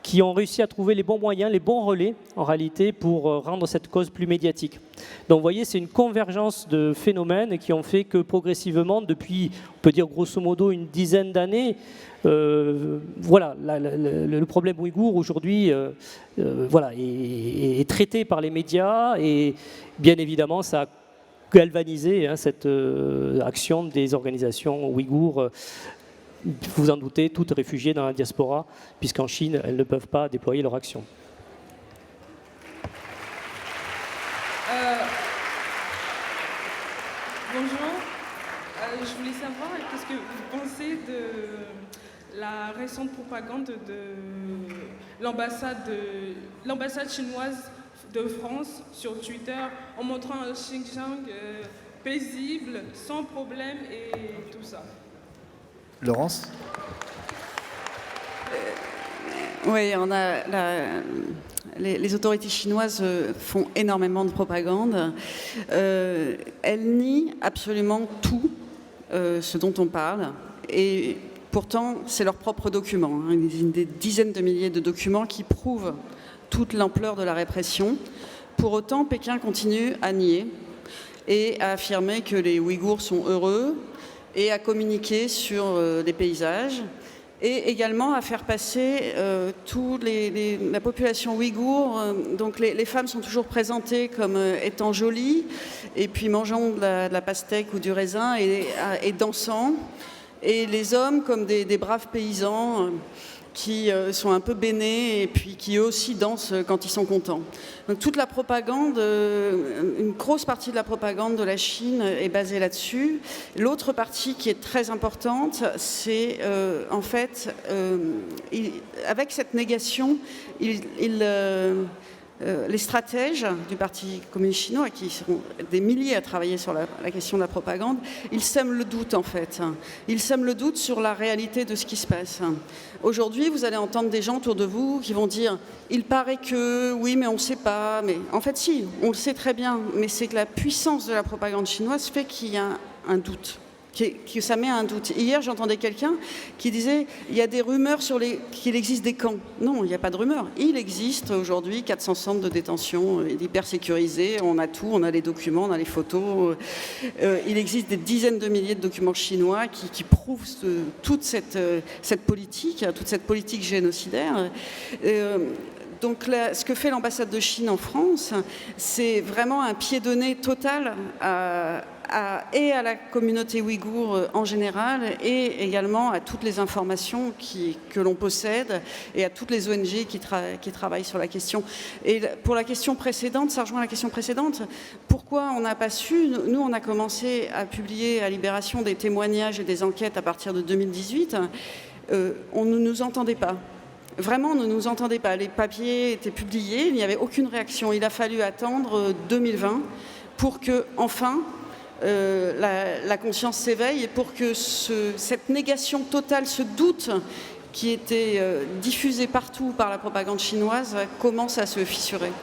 qui ont réussi à trouver les bons moyens, les bons relais, en réalité, pour rendre cette cause plus médiatique. Donc vous voyez, c'est une convergence de phénomènes qui ont fait que progressivement, depuis, on peut dire grosso modo, une dizaine d'années, voilà, le problème ouïghour aujourd'hui voilà, est traité par les médias, et bien évidemment, ça a galvaniser cette action des organisations ouïghours. Vous en doutez, toutes réfugiées dans la diaspora, puisqu'en Chine, elles ne peuvent pas déployer leur action. Bonjour, je voulais savoir qu'est-ce que vous pensez de la récente propagande de l'ambassade chinoise de France sur Twitter en montrant un Xinjiang paisible, sans problème et tout ça. Laurence ? Oui, les autorités chinoises font énormément de propagande. Elles nient absolument tout ce dont on parle. Et pourtant, c'est leurs propres documents. Hein, des dizaines de milliers de documents qui prouvent toute l'ampleur de la répression. Pour autant, Pékin continue à nier et à affirmer que les Ouïghours sont heureux et à communiquer sur les paysages et également à faire passer la population ouïghour. Donc les femmes sont toujours présentées comme étant jolies et puis mangeant de la pastèque ou du raisin et dansant, et les hommes comme des braves paysans qui sont un peu bénés et puis qui eux aussi dansent quand ils sont contents. Donc toute la propagande, une grosse partie de la propagande de la Chine est basée là-dessus. L'autre partie qui est très importante, c'est en fait, avec cette négation, les stratèges du Parti communiste chinois, qui seront des milliers à travailler sur la question de la propagande, ils sèment le doute en fait. Ils sèment le doute sur la réalité de ce qui se passe. Aujourd'hui, vous allez entendre des gens autour de vous qui vont dire « il paraît que, oui, mais on ne sait pas ». Mais en fait, si, on le sait très bien. Mais c'est que la puissance de la propagande chinoise fait qu'il y a un doute. Que ça met un doute. Hier, j'entendais quelqu'un qui disait il y a des rumeurs qu'il existe des camps. Non, il n'y a pas de rumeurs. Il existe aujourd'hui 400 centres de détention hyper sécurisés. On a tout, on a les documents, on a les photos. Il existe des dizaines de milliers de documents chinois qui prouvent toute cette politique génocidaire. Donc ce que fait l'ambassade de Chine en France, c'est vraiment un pied de nez total et à la communauté ouïghour en général et également à toutes les informations que l'on possède et à toutes les ONG qui travaillent sur la question. Et pour la question précédente, ça rejoint la question précédente, pourquoi on n'a pas su, nous on a commencé à publier à Libération des témoignages et des enquêtes à partir de 2018, on ne nous entendait pas. Vraiment, on ne nous entendait pas. Les papiers étaient publiés, il n'y avait aucune réaction. Il a fallu attendre 2020 pour que, enfin, la conscience s'éveille et pour que cette négation totale, ce doute qui était diffusé partout par la propagande chinoise commence à se fissurer.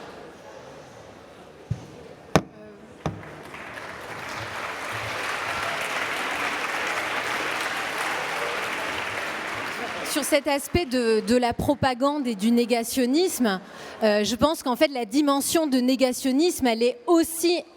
Sur cet aspect de la propagande et du négationnisme, je pense qu'en fait la dimension de négationnisme,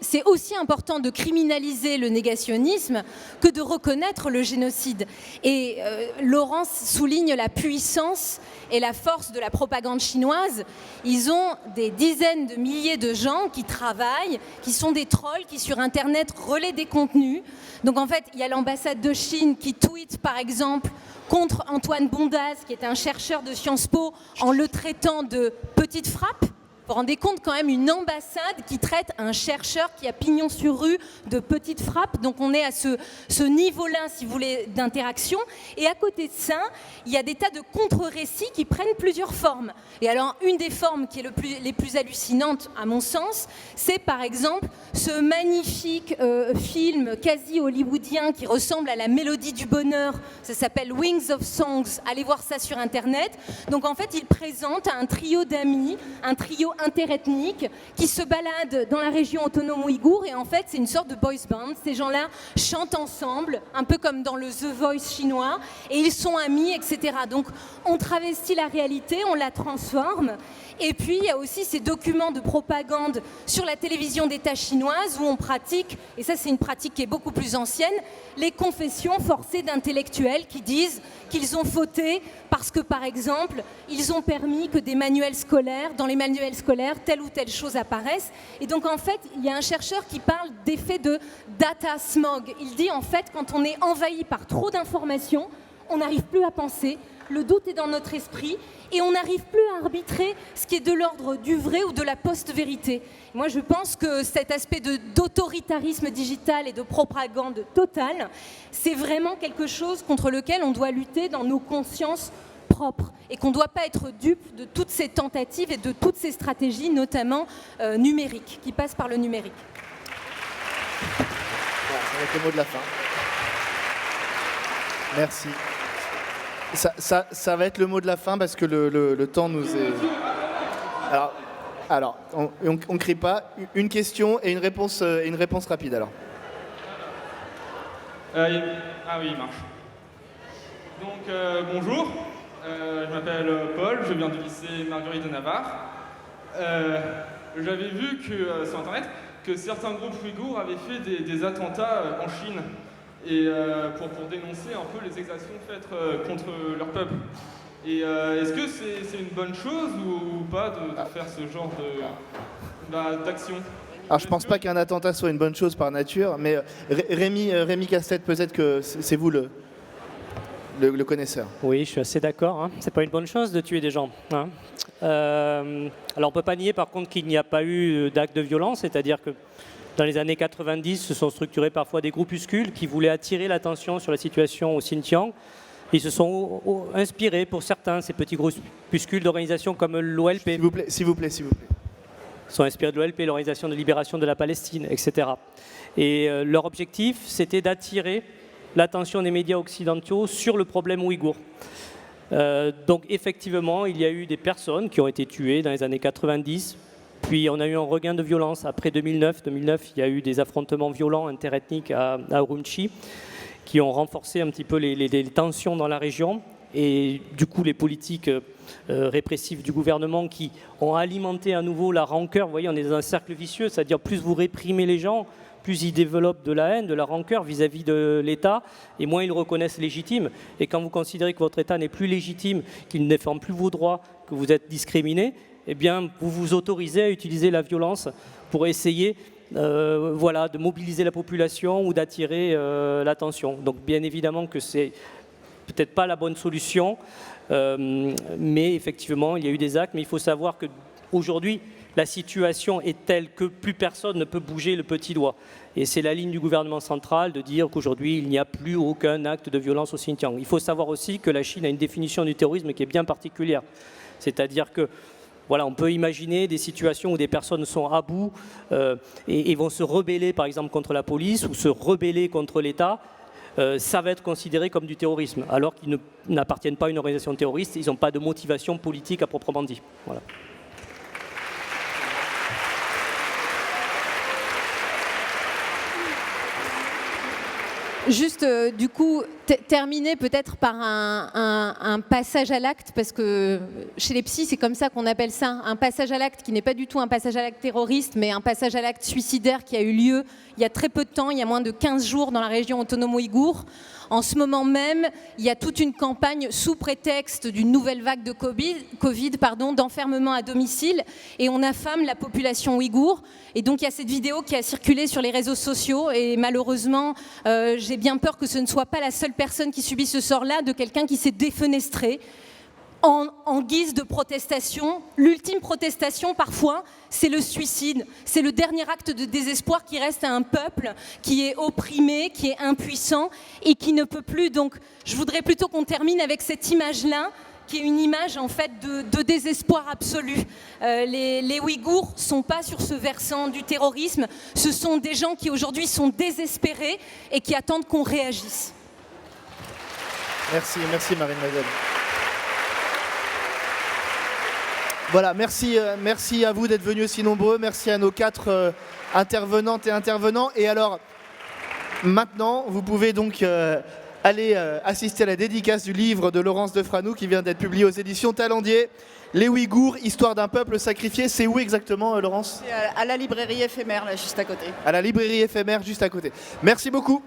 c'est aussi important de criminaliser le négationnisme que de reconnaître le génocide. Et Laurence souligne la puissance et la force de la propagande chinoise. Ils ont des dizaines de milliers de gens qui travaillent, qui sont des trolls, qui sur Internet relaient des contenus. Donc en fait, il y a l'ambassade de Chine qui tweet par exemple contre Antoine Bondaz, qui est un chercheur de Sciences Po, en le traitant de petite frappe. Vous vous rendez compte quand même, une ambassade qui traite un chercheur qui a pignon sur rue de petite frappe. Donc on est à ce niveau-là, si vous voulez, d'interaction. Et à côté de ça, il y a des tas de contre-récits qui prennent plusieurs formes. Et alors, une des formes qui est les plus hallucinantes, à mon sens, c'est par exemple ce magnifique film quasi hollywoodien qui ressemble à la Mélodie du bonheur. Ça s'appelle Wings of Songs. Allez voir ça sur Internet. Donc en fait, il présente un trio d'amis, un trio interethnique qui se balade dans la région autonome ouïghour, et en fait c'est une sorte de boys band. Ces gens-là chantent ensemble, un peu comme dans le The Voice chinois, et ils sont amis, etc. Donc on travestit la réalité, on la transforme. Et puis il y a aussi ces documents de propagande sur la télévision d'État chinoise où on pratique, et ça c'est une pratique qui est beaucoup plus ancienne, les confessions forcées d'intellectuels qui disent qu'ils ont fauté parce que par exemple ils ont permis que dans les manuels scolaires telle ou telle chose apparaisse. Et donc en fait il y a un chercheur qui parle d'effet de data smog. Il dit en fait quand on est envahi par trop d'informations, on n'arrive plus à penser, le doute est dans notre esprit et on n'arrive plus à arbitrer ce qui est de l'ordre du vrai ou de la post-vérité. Moi, je pense que cet aspect d'autoritarisme digital et de propagande totale, c'est vraiment quelque chose contre lequel on doit lutter dans nos consciences propres et qu'on ne doit pas être dupe de toutes ces tentatives et de toutes ces stratégies, notamment numériques, qui passent par le numérique. Avec le mot de la fin. Merci. Ça va être le mot de la fin parce que le temps nous est... Alors on crie pas. Une question et une réponse rapide alors. Ah oui, il marche. Donc bonjour, je m'appelle Paul, je viens du lycée Marguerite de Navarre. J'avais vu que, sur internet que certains groupes ouïghours avaient fait des attentats en Chine et pour dénoncer un peu les exactions faites contre leur peuple. Et est-ce que c'est une bonne chose ou pas de faire ce genre d'action? Alors je pense pas qu'un attentat soit une bonne chose par nature, mais Rémi Casse-Tête, peut-être que c'est vous le connaisseur. Oui, je suis assez d'accord. Hein. C'est pas une bonne chose de tuer des gens. Hein. Alors on peut pas nier par contre qu'il n'y a pas eu d'actes de violence, c'est-à-dire que dans les années 90 se sont structurés parfois des groupuscules qui voulaient attirer l'attention sur la situation au Xinjiang. Ils se sont inspirés pour certains, ces petits groupuscules d'organisations comme l'OLP. S'il vous plaît. Sont inspirés de l'OLP, l'Organisation de libération de la Palestine, etc. Et leur objectif, c'était d'attirer l'attention des médias occidentaux sur le problème ouïghour. Donc effectivement, il y a eu des personnes qui ont été tuées dans les années 90, puis on a eu un regain de violence après 2009. 2009, il y a eu des affrontements violents interethniques à Urumqi qui ont renforcé un petit peu les tensions dans la région. Et du coup, les politiques répressives du gouvernement qui ont alimenté à nouveau la rancœur. Vous voyez, on est dans un cercle vicieux, c'est-à-dire plus vous réprimez les gens, plus ils développent de la haine, de la rancœur vis-à-vis de l'État, et moins ils le reconnaissent légitime. Et quand vous considérez que votre État n'est plus légitime, qu'il ne défend plus vos droits, que vous êtes discriminé, eh bien, vous vous autorisez à utiliser la violence pour essayer de mobiliser la population ou d'attirer l'attention. Donc, bien évidemment que c'est peut-être pas la bonne solution, mais effectivement, il y a eu des actes. Mais il faut savoir qu'aujourd'hui, la situation est telle que plus personne ne peut bouger le petit doigt. Et c'est la ligne du gouvernement central de dire qu'aujourd'hui, il n'y a plus aucun acte de violence au Xinjiang. Il faut savoir aussi que la Chine a une définition du terrorisme qui est bien particulière. C'est-à-dire que voilà, on peut imaginer des situations où des personnes sont à bout et vont se rebeller, par exemple, contre la police ou se rebeller contre l'État. Ça va être considéré comme du terrorisme, alors qu'ils n'appartiennent pas à une organisation terroriste, ils n'ont pas de motivation politique à proprement dit. Voilà. Juste, du coup, terminer peut-être par un passage à l'acte, parce que chez les psys, c'est comme ça qu'on appelle ça, un passage à l'acte qui n'est pas du tout un passage à l'acte terroriste, mais un passage à l'acte suicidaire qui a eu lieu il y a très peu de temps, il y a moins de 15 jours dans la région autonome ouïghour. En ce moment même, il y a toute une campagne sous prétexte d'une nouvelle vague de Covid, d'enfermement à domicile, et on affame la population ouïghour. Et donc il y a cette vidéo qui a circulé sur les réseaux sociaux, et malheureusement, j'ai bien peur que ce ne soit pas la seule personne qui subit ce sort-là, de quelqu'un qui s'est défenestré en guise de protestation. L'ultime protestation, parfois, c'est le suicide. C'est le dernier acte de désespoir qui reste à un peuple qui est opprimé, qui est impuissant et qui ne peut plus. Donc, je voudrais plutôt qu'on termine avec cette image-là, qui est une image en fait de désespoir absolu. Les Ouïghours ne sont pas sur ce versant du terrorisme. Ce sont des gens qui aujourd'hui sont désespérés et qui attendent qu'on réagisse. Merci Marine Mazel. Voilà, merci à vous d'être venus aussi nombreux. Merci à nos 4 intervenantes et intervenants. Et alors, maintenant, vous pouvez donc aller assister à la dédicace du livre de Laurence Defranou qui vient d'être publié aux éditions Talendier. Les Ouïghours, histoire d'un peuple sacrifié. C'est où exactement, Laurence ? C'est à la librairie éphémère, là, juste à côté. À la librairie éphémère, juste à côté. Merci beaucoup.